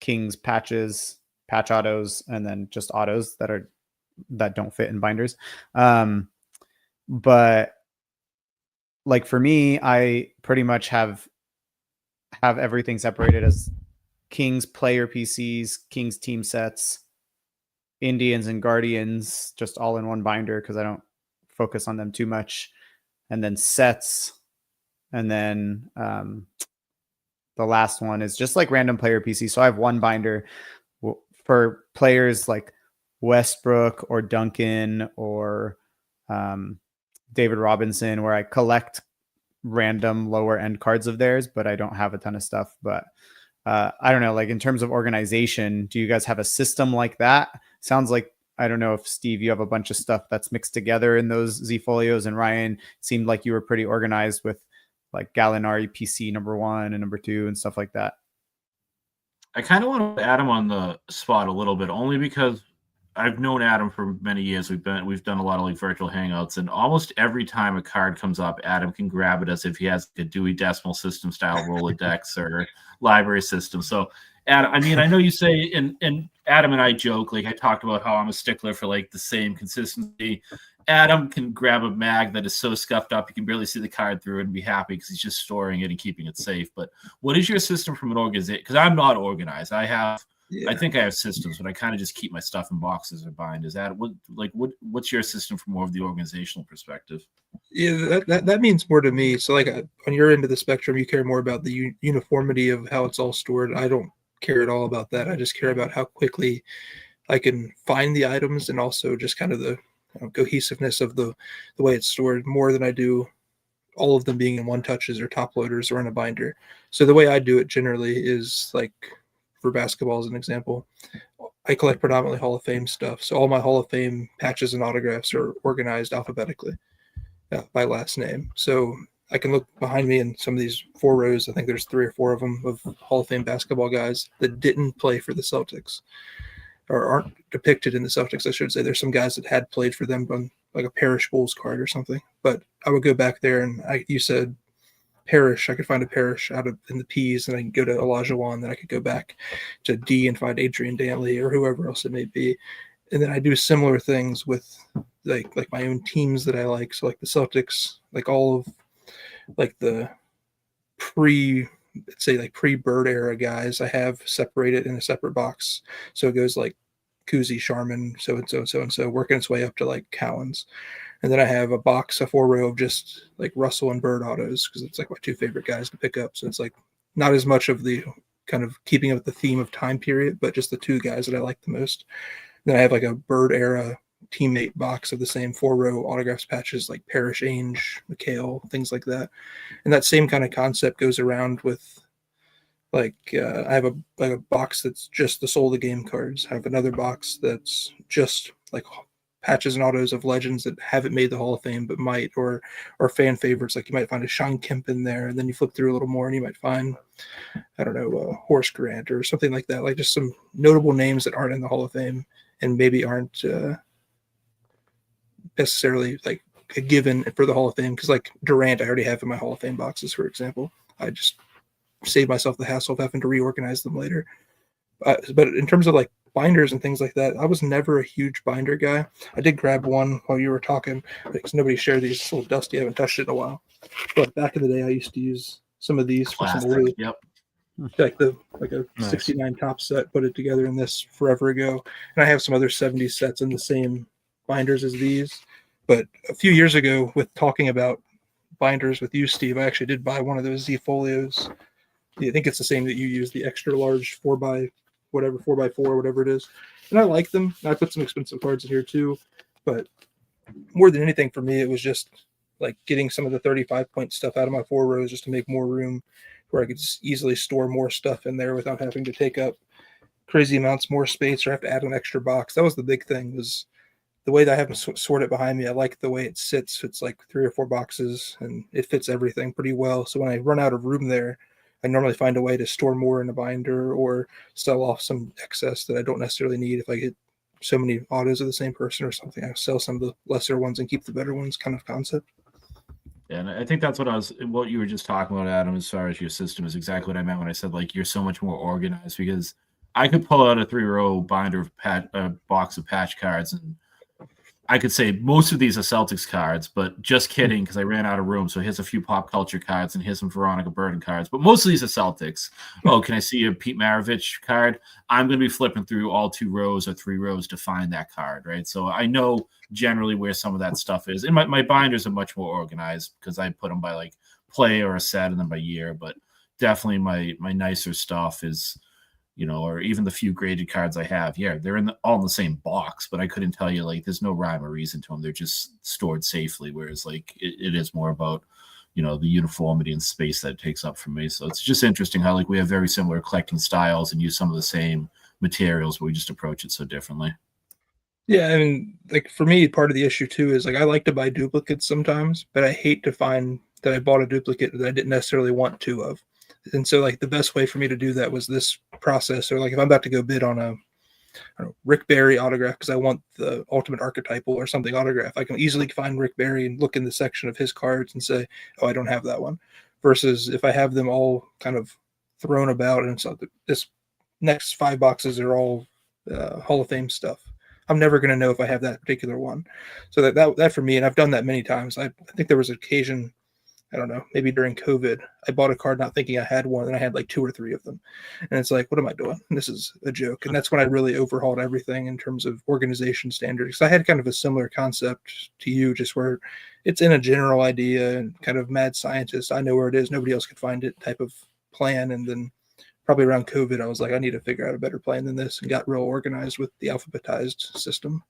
[SPEAKER 1] Kings patches, patch autos, and then just autos that don't fit in binders. But like for me, I pretty much have everything separated as Kings player PCs, Kings team sets, Indians and Guardians, just all in one binder because I don't focus on them too much. And then sets. And then the last one is just like random player PC. So I have one binder for players like Westbrook or Duncan or David Robinson, where I collect random lower end cards of theirs, but I don't have a ton of stuff. But I don't know, like in terms of organization, do you guys have a system like that? Sounds like, I don't know if Steve, you have a bunch of stuff that's mixed together in those Z folios, and Ryan seemed like you were pretty organized with like Gallinari PC number 1 and number 2 and stuff like that.
[SPEAKER 4] I kind of want to add him on the spot a little bit, only because I've known Adam for many years. We've done a lot of like virtual hangouts, and almost every time a card comes up, Adam can grab it as if he has a Dewey Decimal System style Rolodex or library system. So, Adam, I mean, I know you say, and Adam and I joke, like I talked about how I'm a stickler for like the same consistency. Adam can grab a mag that is so scuffed up you can barely see the card through it and be happy because he's just storing it and keeping it safe. But what is your system from an organization? Because I'm not organized. I think I have systems, but I kind of just keep my stuff in boxes or binders. What's your system from more of the organizational perspective?
[SPEAKER 3] Yeah, that means more to me. So like on your end of the spectrum, you care more about the uniformity of how it's all stored. I don't care at all about that. I just care about how quickly I can find the items and also just kind of the cohesiveness of the way it's stored more than I do all of them being in one touches or top loaders or in a binder. So the way I do it generally is like for basketball as an example, I collect predominantly Hall of Fame stuff. So all my Hall of Fame patches and autographs are organized alphabetically by last name. So I can look behind me in some of these 4 rows. I think there's 3 or 4 of them of Hall of Fame basketball guys that didn't play for the Celtics or aren't depicted in the Celtics, I should say. There's some guys that had played for them on like a Parrish Bulls card or something. But I would go back there and you said Parrish, I could find a Parrish out in the P's, and I can go to Olajuwon, then I could go back to D and find Adrian Dantley or whoever else it may be. And then I do similar things with like my own teams that I like. So like the Celtics, like all of like the pre-Bird era guys, I have separated in a separate box. So it goes like Kuzi, Sharman, so and so, working its way up to like Cowens. And then I have a 4-row of just like Russell and Bird autos because it's like my 2 favorite guys to pick up. So it's like not as much of the kind of keeping up with the theme of time period, but just the 2 guys that I like the most. And then I have like a Bird era teammate box of the same 4-row autographs patches like Parrish, Ainge, McHale, things like that. And that same kind of concept goes around with I have a box that's just the soul of the game cards. I have another box that's just like patches and autos of legends that haven't made the Hall of Fame but might, or fan favorites. Like you might find a Sean Kemp in there, and then you flip through a little more and you might find, I don't know, Horace Grant or something like that. Like just some notable names that aren't in the Hall of Fame and maybe aren't necessarily like a given for the Hall of Fame. Because like Durant, I already have in my Hall of Fame boxes, for example. I just save myself the hassle of having to reorganize them later. But in terms of like binders and things like that, I was never a huge binder guy. I did grab one while you were talking because nobody shared these. It's a little dusty. I haven't touched it in a while. But back in the day, I used to use some of these for some older, like a nice 69 top set, put it together in this forever ago. And I have some other 70s sets in the same binders as these. But a few years ago, with talking about binders with you, Steve, I actually did buy one of those Z Folios. I think it's the same that you use, the extra large 4x4, whatever it is. And I like them. I put some expensive cards in here too. But more than anything for me, it was just like getting some of the 35-point stuff out of my 4 rows just to make more room where I could easily store more stuff in there without having to take up crazy amounts more space or have to add an extra box. That was the big thing, was the way that I have them sorted behind me. I like the way it sits. It's like 3 or 4 boxes and it fits everything pretty well. So when I run out of room there, I normally find a way to store more in a binder or sell off some excess that I don't necessarily need. If I get so many autos of the same person or something, I sell some of the lesser ones and keep the better ones, kind of concept.
[SPEAKER 4] Yeah, and I think that's what you were just talking about, Adam, as far as your system is exactly what I meant when I said like you're so much more organized, because I could pull out a 3-row binder of box of patch cards and I could say most of these are Celtics cards, but just kidding, because I ran out of room. So here's a few pop culture cards and here's some Veronica Burton cards, but most of these are Celtics. Oh, can I see a Pete Maravich card? I'm going to be flipping through all 2 rows or 3 rows to find that card, right? So I know generally where some of that stuff is. And my binders are much more organized because I put them by like play or a set and then by year, but definitely my nicer stuff is, or even the few graded cards I have, they're all in the same box, but I couldn't tell you, like, there's no rhyme or reason to them. They're just stored safely, whereas, like, it is more about, the uniformity and space that it takes up for me. So it's just interesting how, like, we have very similar collecting styles and use some of the same materials, but we just approach it so differently.
[SPEAKER 3] Yeah, I mean, like, for me, part of the issue, too, is, like, I like to buy duplicates sometimes, but I hate to find that I bought a duplicate that I didn't necessarily want 2 of. And so, like, the best way for me to do that was this process. Or, like, if I'm about to go bid on a Rick Barry autograph because I want the ultimate archetypal or something autograph, I can easily find Rick Barry and look in the section of his cards and say, oh, I don't have that one. Versus if I have them all kind of thrown about, and so this next 5 boxes are all Hall of Fame stuff. I'm never going to know if I have that particular one. So that for me, and I've done that many times. I think there was an occasion, I don't know, maybe during COVID, I bought a card not thinking I had one, and I had like 2 or 3 of them. And it's like, what am I doing? This is a joke. And that's when I really overhauled everything in terms of organization standards. I had kind of a similar concept to you, just where it's in a general idea and kind of mad scientist. I know where it is. Nobody else could find it type of plan. And then probably around COVID, I was like, I need to figure out a better plan than this, and got real organized with the alphabetized system.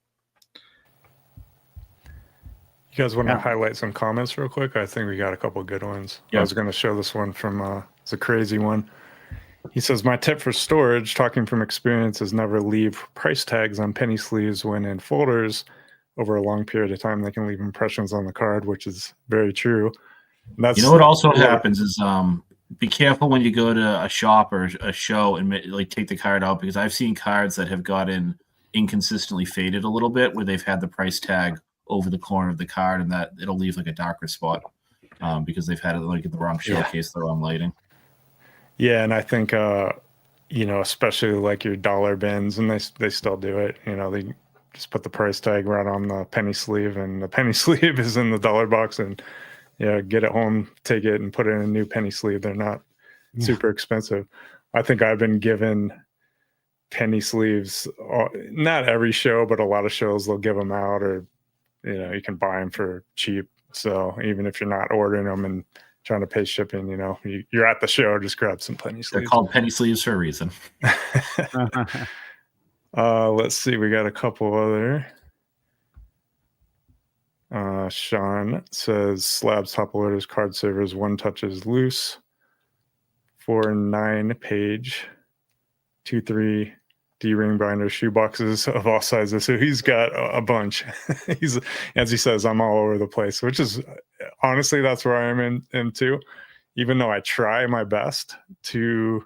[SPEAKER 2] You guys want to highlight some comments real quick? I think we got a couple of good ones. I was going to show this one from, it's a crazy one. He says, my tip for storage, talking from experience, is never leave price tags on penny sleeves when in folders. Over a long period of time, they can leave impressions on the card, which is very true. That's,
[SPEAKER 4] you know what also happens is be careful when you go to a shop or a show and like take the card out, because I've seen cards that have gotten inconsistently faded a little bit where they've had the price tag over the corner of the card, and that it'll leave like a darker spot because they've had it like in the wrong showcase, the wrong lighting.
[SPEAKER 2] Yeah, and I think especially like your dollar bins, and they still do it. They just put the price tag right on the penny sleeve, and the penny sleeve is in the dollar box, and get it home, take it, and put it in a new penny sleeve. They're not super expensive. I think I've been given penny sleeves, not every show, but a lot of shows they'll give them out, or you can buy them for cheap. So even if you're not ordering them and trying to pay shipping, you're at the show, just grab some penny sleeves.
[SPEAKER 4] They're called penny sleeves for a reason.
[SPEAKER 2] Let's see. We got a couple other. Sean says slabs, top loaders, card savers, one touches loose. 4-9 page, 2-3 D-ring binders, shoe boxes of all sizes. So he's got a bunch. He's, as he says, I'm all over the place, which is honestly, that's where I am into. Even though I try my best to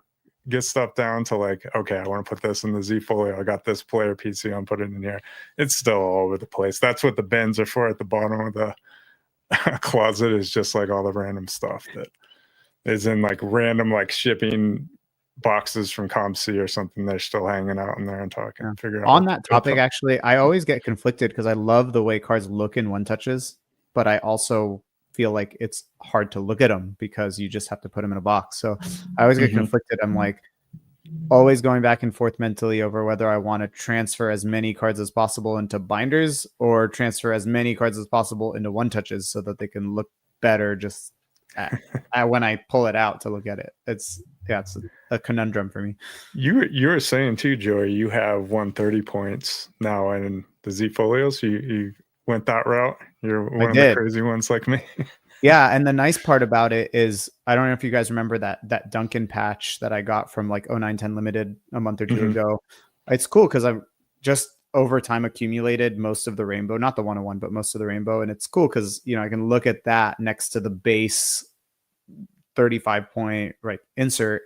[SPEAKER 2] get stuff down to like, okay, I want to put this in the Z folio. I got this player PC, I'm putting it in here. It's still all over the place. That's what the bins are for at the bottom of the closet, is just like all the random stuff that is in like random like shipping boxes from ComC or something. They're still hanging out in there and talking. Figure out
[SPEAKER 1] on that topic. Actually, I always get conflicted because I love the way cards look in one touches, but I also feel like it's hard to look at them because you just have to put them in a box. So I always get conflicted. I'm like always going back and forth mentally over whether I want to transfer as many cards as possible into binders or transfer as many cards as possible into one touches so that they can look better just when I pull it out to look at it. It's a conundrum for me.
[SPEAKER 2] You were saying too, Joey, you have 130 points now in the Z folios. You went that route. You're one of the crazy ones like me.
[SPEAKER 1] Yeah, and the nice part about it is, I don't know if you guys remember that Duncan patch that I got from like 0910 Limited a month or two ago. It's cool because I've just over time accumulated most of the rainbow, not the 101, but most of the rainbow. And it's cool because, I can look at that next to the base 35 point insert.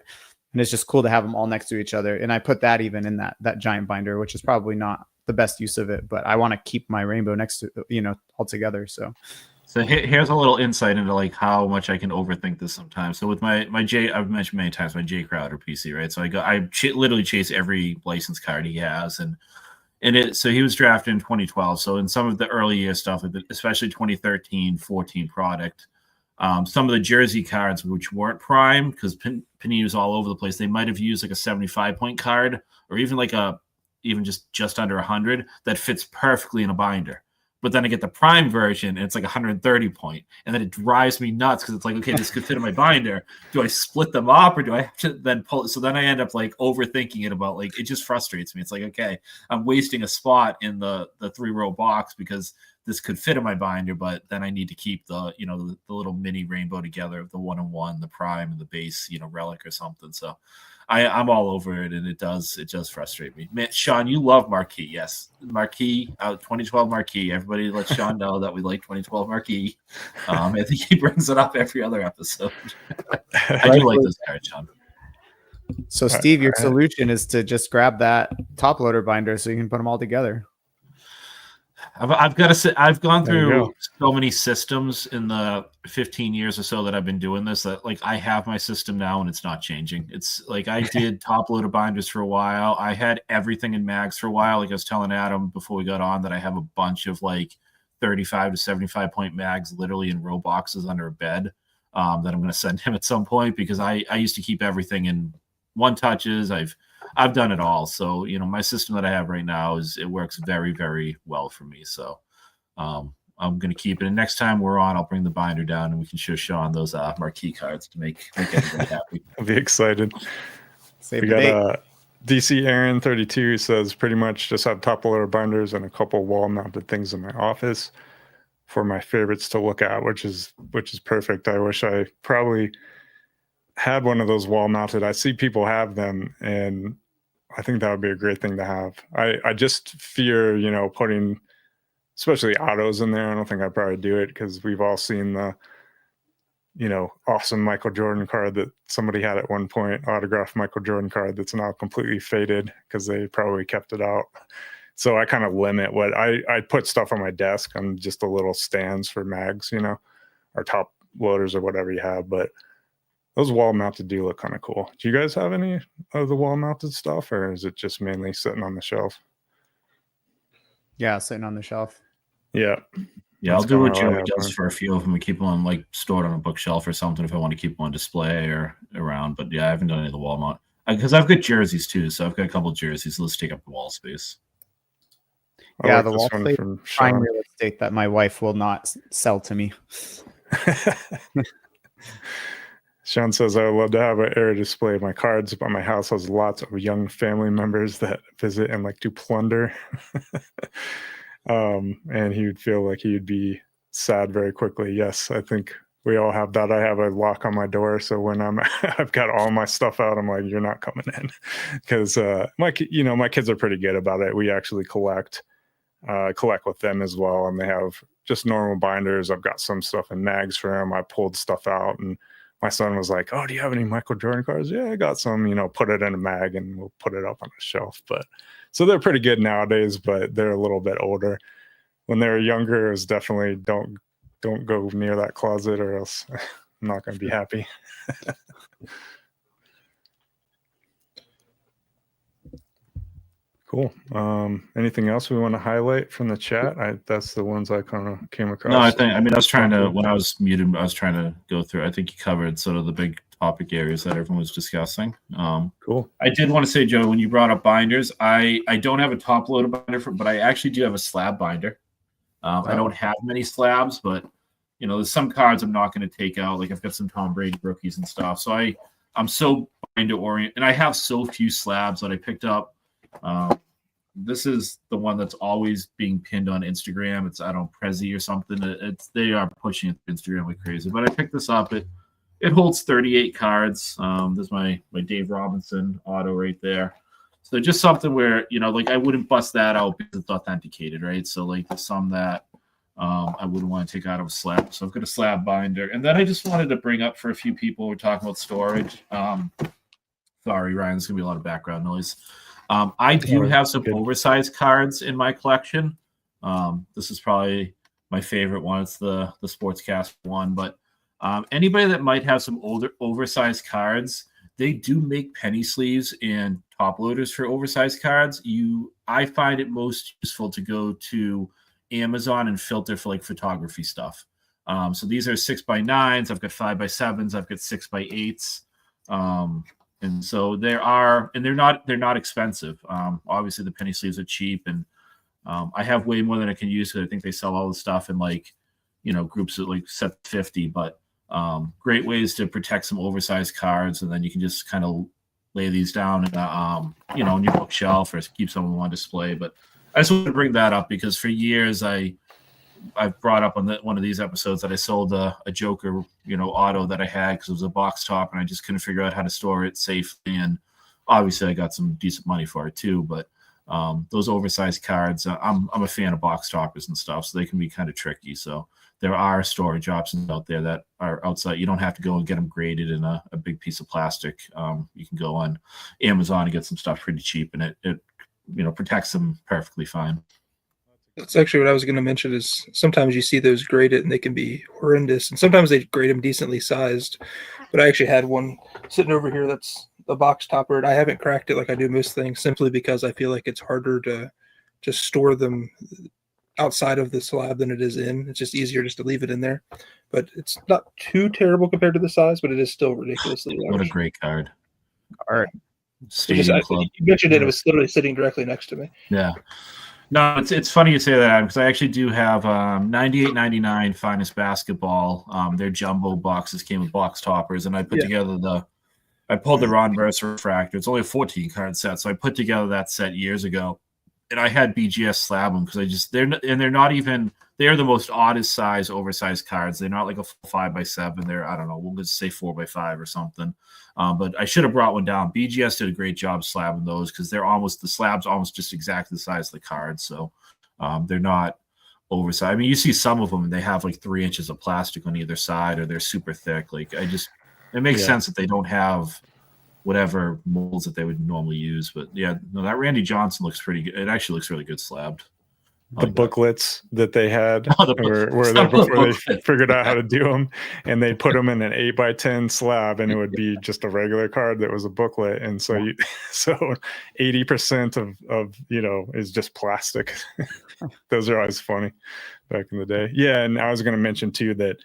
[SPEAKER 1] And it's just cool to have them all next to each other. And I put that even in that giant binder, which is probably not the best use of it, but I want to keep my rainbow next to, all together. So
[SPEAKER 4] here's a little insight into like how much I can overthink this sometimes. So with my J, I've mentioned many times my J Crowder PC, right? So I literally chase every license card he has, so he was drafted in 2012. So in some of the early year stuff, especially 2013, 14 product, some of the jersey cards which weren't prime because Panini was all over the place, they might have used like a 75 point card or even like even just under 100 that fits perfectly in a binder. But then I get the prime version and it's like 130 point. And then it drives me nuts because it's like, okay, this could fit in my binder. Do I split them up or do I have to then pull it? So then I end up like overthinking it about like, it just frustrates me. It's like, okay, I'm wasting a spot in the 3-row box because this could fit in my binder, but then I need to keep the little mini rainbow together of the 1-on-1, the prime and the base, relic or something. So I'm all over it, and it does frustrate me. Man, Sean, you love Marquee, yes, Marquee, 2012 Marquee. Everybody let Sean know that we like 2012 Marquee. I think he brings it up every other episode. I do like this card, Sean.
[SPEAKER 1] So, Steve, your solution is to just grab that top loader binder so you can put them all together.
[SPEAKER 4] I've got to say, I've gone
[SPEAKER 2] There you
[SPEAKER 4] through
[SPEAKER 2] go.
[SPEAKER 4] so many systems in the 15 years or so that I've been doing this that like I have my system now and it's not changing. It's like I did top loader binders for a while. I had everything in mags for a while. Like I was telling Adam before we got on that I have a bunch of like 35 to 75 point mags literally in row boxes under a bed that I'm going to send him at some point because I used to keep everything in one touches. I've done it all. So, you know, my system that I have right now it works very, very well for me. So I'm going to keep it. And next time we're on, I'll bring the binder down and we can show Sean those marquee cards to make everybody happy.
[SPEAKER 2] I'll be excited.
[SPEAKER 1] Save
[SPEAKER 2] We
[SPEAKER 1] the date.
[SPEAKER 2] got DC Aaron 32 says pretty much just have top loader binders and a couple wall mounted things in my office for my favorites to look at, which is perfect. I wish I probably had one of those wall mounted. I see people have them and I think that would be a great thing to have. I just fear, you know, putting especially autos in there. I don't think I'd probably do it because we've all seen the, you know, awesome Michael Jordan card that somebody had at one point, autographed Michael Jordan card that's now completely faded because they probably kept it out. So I kind of limit what I put stuff on my desk on just the little stands for mags, you know, or top loaders or whatever you have. But those wall mounted do look kind of cool. Do you guys have any of the wall mounted stuff or is it just mainly sitting on the shelf?
[SPEAKER 1] Yeah, sitting on the shelf.
[SPEAKER 2] Yeah.
[SPEAKER 4] Yeah, I'll
[SPEAKER 2] That's
[SPEAKER 4] do what
[SPEAKER 2] kinda what I
[SPEAKER 4] Joey
[SPEAKER 2] have
[SPEAKER 4] does
[SPEAKER 2] mine.
[SPEAKER 4] for a few of them. We keep them on like stored on a bookshelf or something if I want to keep them on display or around. But yeah, I haven't done any of the wall mount because I've got jerseys too. So I've got a couple of jerseys. Let's take up the wall space.
[SPEAKER 2] I
[SPEAKER 1] Yeah,
[SPEAKER 2] like
[SPEAKER 1] the
[SPEAKER 2] this
[SPEAKER 1] wall
[SPEAKER 2] one
[SPEAKER 1] plate
[SPEAKER 2] from
[SPEAKER 1] prime
[SPEAKER 2] Sean.
[SPEAKER 1] real estate that my wife will not sell to me.
[SPEAKER 2] Sean says, I would love to have an air display of my cards, but my house has lots of young family members that visit and like to plunder. And he would feel like he would be sad very quickly. Yes, I think we all have that. I have a lock on my door. So when I've got all my stuff out, I'm like, you're not coming in. Because my kids are pretty good about it. We actually collect with them as well. And they have just normal binders. I've got some stuff in mags for them. I pulled stuff out and my son was like, oh, do you have any Michael Jordan cards? Yeah, I got some, you know, put it in a mag and we'll put it up on the shelf. But so they're pretty good nowadays, but they're a little bit older. When they were younger, it was definitely don't go near that closet or else I'm not going to be happy. Cool. Anything else we want to highlight from the chat? That's the ones I kind of came across.
[SPEAKER 4] No, I was trying to, when I was muted, I was trying to go through. I think you covered sort of the big topic areas that everyone was discussing.
[SPEAKER 2] Cool.
[SPEAKER 4] I did want to say, Joe, when you brought up binders, I don't have a top loader binder, but I actually do have a slab binder. I don't have many slabs, but you know, there's some cards I'm not going to take out. Like I've got some Tom Brady rookies and stuff. So I'm so binder oriented, and I have so few slabs that I picked up. This is the one that's always being pinned on Instagram. It's Prezi or something. They are pushing it to Instagram like crazy. But I picked this up. It holds 38 cards. There's my Dave Robinson auto right there. So just something where, you know, like I wouldn't bust that out because it's authenticated, right? So like there's some that I wouldn't want to take out of a slab. So I've got a slab binder. And then I just wanted to bring up for a few people, we're talking about storage. Sorry, Ryan, there's going to be a lot of background noise. I do have some oversized cards in my collection. This is probably my favorite one. It's the Sportscast one. But anybody that might have some older oversized cards, they do make penny sleeves and top loaders for oversized cards. I find it most useful to go to Amazon and filter for like photography stuff. So these are 6x9s. I've got 5x7s. I've got 6x8s. And so they're not expensive. Obviously the penny sleeves are cheap, and I have way more than I can use because I think they sell all the stuff in like, you know, groups of like set 50. But great ways to protect some oversized cards, and then you can just kind of lay these down and you know, on your bookshelf or keep some of them on display. But I just want to bring that up because for years I've brought up on one of these episodes that I sold a Joker, you know, auto that I had because it was a box top and I just couldn't figure out how to store it safely. And obviously I got some decent money for it too. But those oversized cards, I'm a fan of box toppers and stuff, so they can be kind of tricky. So there are storage options out there that are outside. You don't have to go and get them graded in a big piece of plastic. You can go on Amazon and get some stuff pretty cheap, and it you know, protects them perfectly fine.
[SPEAKER 3] That's actually what I was going to mention. Is sometimes you see those graded and they can be horrendous, and sometimes they grade them decently sized. But I actually had one sitting over here that's a box topper, and I haven't cracked it like I do most things, simply because I feel like it's harder to just store them outside of the slab than it is in. It's just easier just to leave it in there. But it's not too terrible compared to the size, but it is still ridiculously large.
[SPEAKER 4] What a great card.
[SPEAKER 1] Art.
[SPEAKER 4] Stadium Club.
[SPEAKER 3] You mentioned it was literally sitting directly next to me.
[SPEAKER 4] Yeah. No, it's funny you say that, because I actually do have 98.99 Finest Basketball. Their jumbo boxes came with box toppers, and I put together I pulled the Ron Burst Refractor. It's only a 14 card set, so I put together that set years ago, and I had BGS slab them because they're not even, they're the most oddest size, oversized cards. They're not like a 5x7. They're, I don't know, we'll just say 4x5 or something. But I should have brought one down. BGS did a great job slabbing those because the slab's almost just exactly the size of the card. So they're not oversized. I mean, you see some of them and they have like 3 inches of plastic on either side, or they're super thick. Like, it makes sense that they don't have whatever molds that they would normally use. But yeah, no, that Randy Johnson looks pretty good. It actually looks really good slabbed.
[SPEAKER 2] The booklets that they had before they figured out how to do them, and they put them in an 8x10 slab, and it would be just a regular card that was a booklet. And so so 80% of is just plastic. Those are always funny back in the day. Yeah. And I was going to mention too that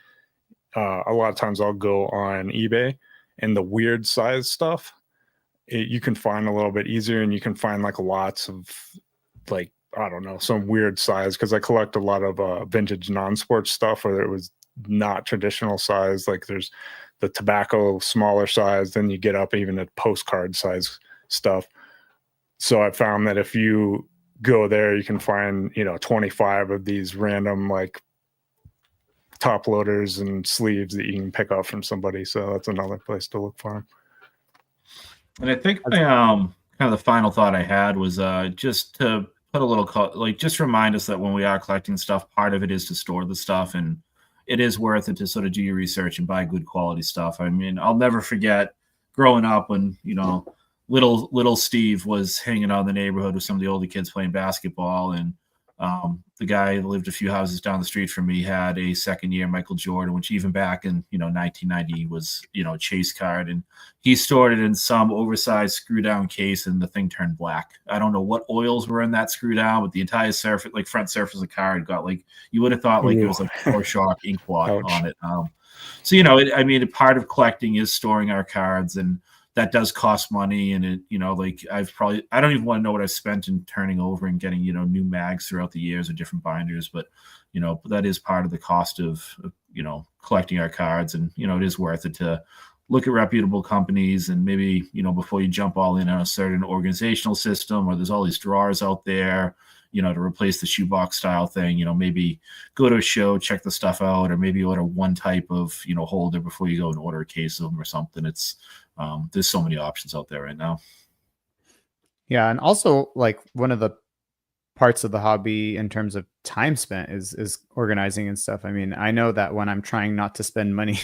[SPEAKER 2] a lot of times I'll go on eBay, and the weird size stuff you can find a little bit easier, and you can find like lots of like, I don't know, some weird size, because I collect a lot of vintage non-sports stuff where it was not traditional size. Like there's the tobacco smaller size, then you get up even at postcard size stuff. So I found that if you go there, you can find 25 of these random like top loaders and sleeves that you can pick up from somebody. So that's another place to look for them.
[SPEAKER 4] And I think kind of the final thought I had was just to put a little, just remind us that when we are collecting stuff, part of it is to store the stuff, and it is worth it to sort of do your research and buy good quality stuff. I mean, I'll never forget growing up when, little Steve was hanging out in the neighborhood with some of the older kids playing basketball, and the guy that lived a few houses down the street from me had a second year Michael Jordan, which even back in 1990 was a chase card, and he stored it in some oversized screw down case, and the thing turned black. I don't know what oils were in that screw down, but the entire surface, like front surface of the card, got like, you would have thought like it was like Rorschach ink blot on it. So part of collecting is storing our cards, and that does cost money. And it, I don't even want to know what I've spent in turning over and getting, new mags throughout the years or different binders, but that is part of the cost of, collecting our cards. And, it is worth it to look at reputable companies, and maybe, before you jump all in on a certain organizational system, or there's all these drawers out there, to replace the shoebox style thing, maybe go to a show, check the stuff out, or maybe order one type of, holder before you go and order a case of them or something. It's, there's so many options out there right now.
[SPEAKER 1] Yeah. And also, like, one of the parts of the hobby in terms of time spent is organizing and stuff. I mean, I know that when I'm trying not to spend money,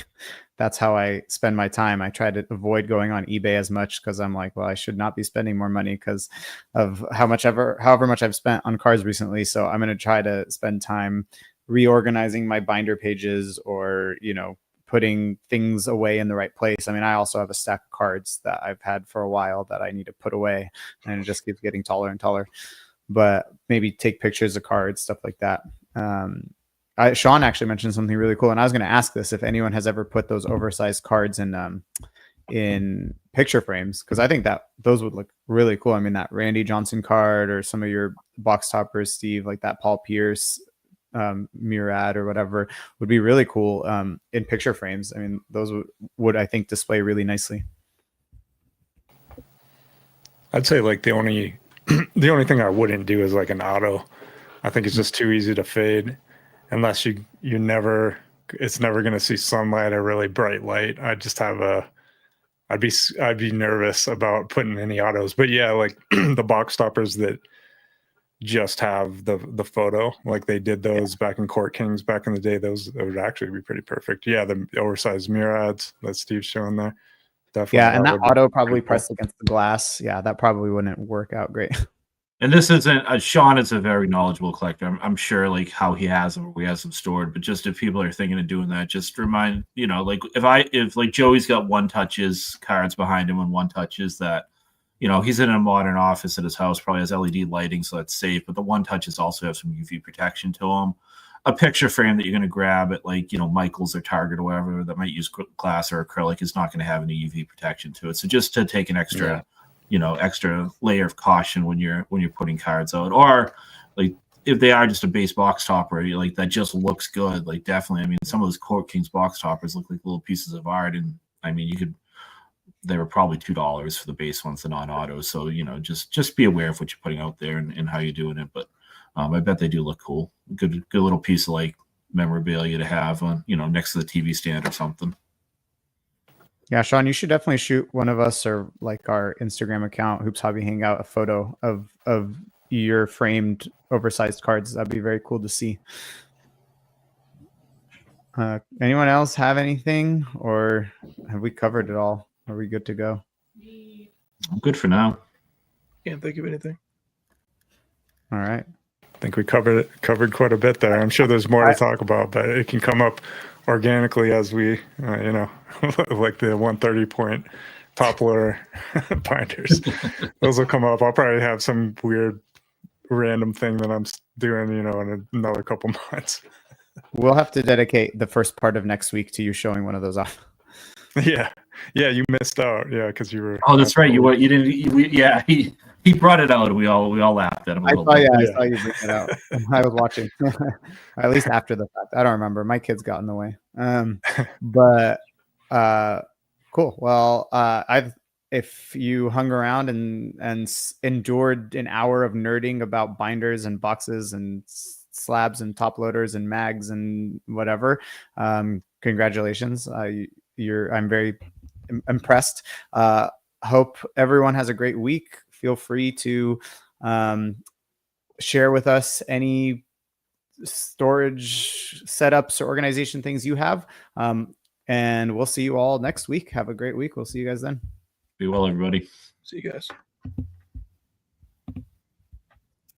[SPEAKER 1] that's how I spend my time. I try to avoid going on eBay as much, because I'm like, well, I should not be spending more money because of however much I've spent on cards recently. So I'm going to try to spend time reorganizing my binder pages, or, putting things away in the right place. I mean, I also have a stack of cards that I've had for a while that I need to put away, and it just keeps getting taller and taller. But maybe take pictures of cards, stuff like that. Sean actually mentioned something really cool, and I was going to ask this, if anyone has ever put those oversized cards in picture frames, because I think that those would look really cool. I mean, that Randy Johnson card, or some of your box toppers, Steve, like that Paul Pierce Murad or whatever, would be really cool in picture frames. I mean, those would I think display really nicely.
[SPEAKER 2] I'd say like the only thing I wouldn't do is like an auto. I think it's just too easy to fade unless it's never going to see sunlight or really bright light. I'd be nervous about putting any autos. But yeah, like the box toppers that just have the photo, like they did those back in Court Kings back in the day, those would actually be pretty perfect. Yeah, the oversized Murads that Steve's showing there. Definitely.
[SPEAKER 1] Yeah, and that auto probably pressed against the glass. Yeah, that probably wouldn't work out great.
[SPEAKER 4] And this isn't Sean is a very knowledgeable collector. I'm sure like how he has them or we have them stored, but just if people are thinking of doing that, just remind, like if like Joey's got one touches cards behind him and one touches that, he's in a modern office at his house, probably has LED lighting, so that's safe. But the one touches also have some UV protection to them. A picture frame that you're going to grab at like, Michael's or Target or whatever that might use glass or acrylic is not going to have any UV protection to it. So just to take an extra, extra layer of caution when you're putting cards out, or like if they are just a base box topper, like that just looks good. Like definitely, I mean, some of those Court Kings box toppers look like little pieces of art, and I mean, they were probably $2 for the base ones, the non-auto. So just be aware of what you're putting out there and how you're doing it. But I bet they do look cool. Good little piece of like memorabilia to have on, next to the TV stand or something.
[SPEAKER 1] Yeah, Sean, you should definitely shoot one of us or like our Instagram account, Hoops Hobby Hangout, a photo of your framed oversized cards. That'd be very cool to see. Anyone else have anything, or have we covered it all? Are we good to go?
[SPEAKER 4] I'm good for now.
[SPEAKER 3] Can't think of anything.
[SPEAKER 1] All right.
[SPEAKER 2] I think we covered quite a bit there. I'm sure there's more to talk about, but it can come up organically as we, like the 130 point top loader binders. Those will come up. I'll probably have some weird random thing that I'm doing, in another couple months.
[SPEAKER 1] We'll have to dedicate the first part of next week to you showing one of those off.
[SPEAKER 2] Yeah, you missed out. Yeah, because you were.
[SPEAKER 4] Oh, that's right. You didn't. He brought it out. We all laughed at him.
[SPEAKER 1] I saw you bring it out. I was watching, at least after the fact. I don't remember. My kids got in the way. But cool. Well, if you hung around and endured an hour of nerding about binders and boxes and slabs and top loaders and mags and whatever, congratulations. I'm very impressed. Hope everyone has a great week. Feel free to share with us any storage setups or organization things you have. And we'll see you all next week. Have a great week. We'll see you guys then.
[SPEAKER 4] Be well, everybody.
[SPEAKER 3] See you guys.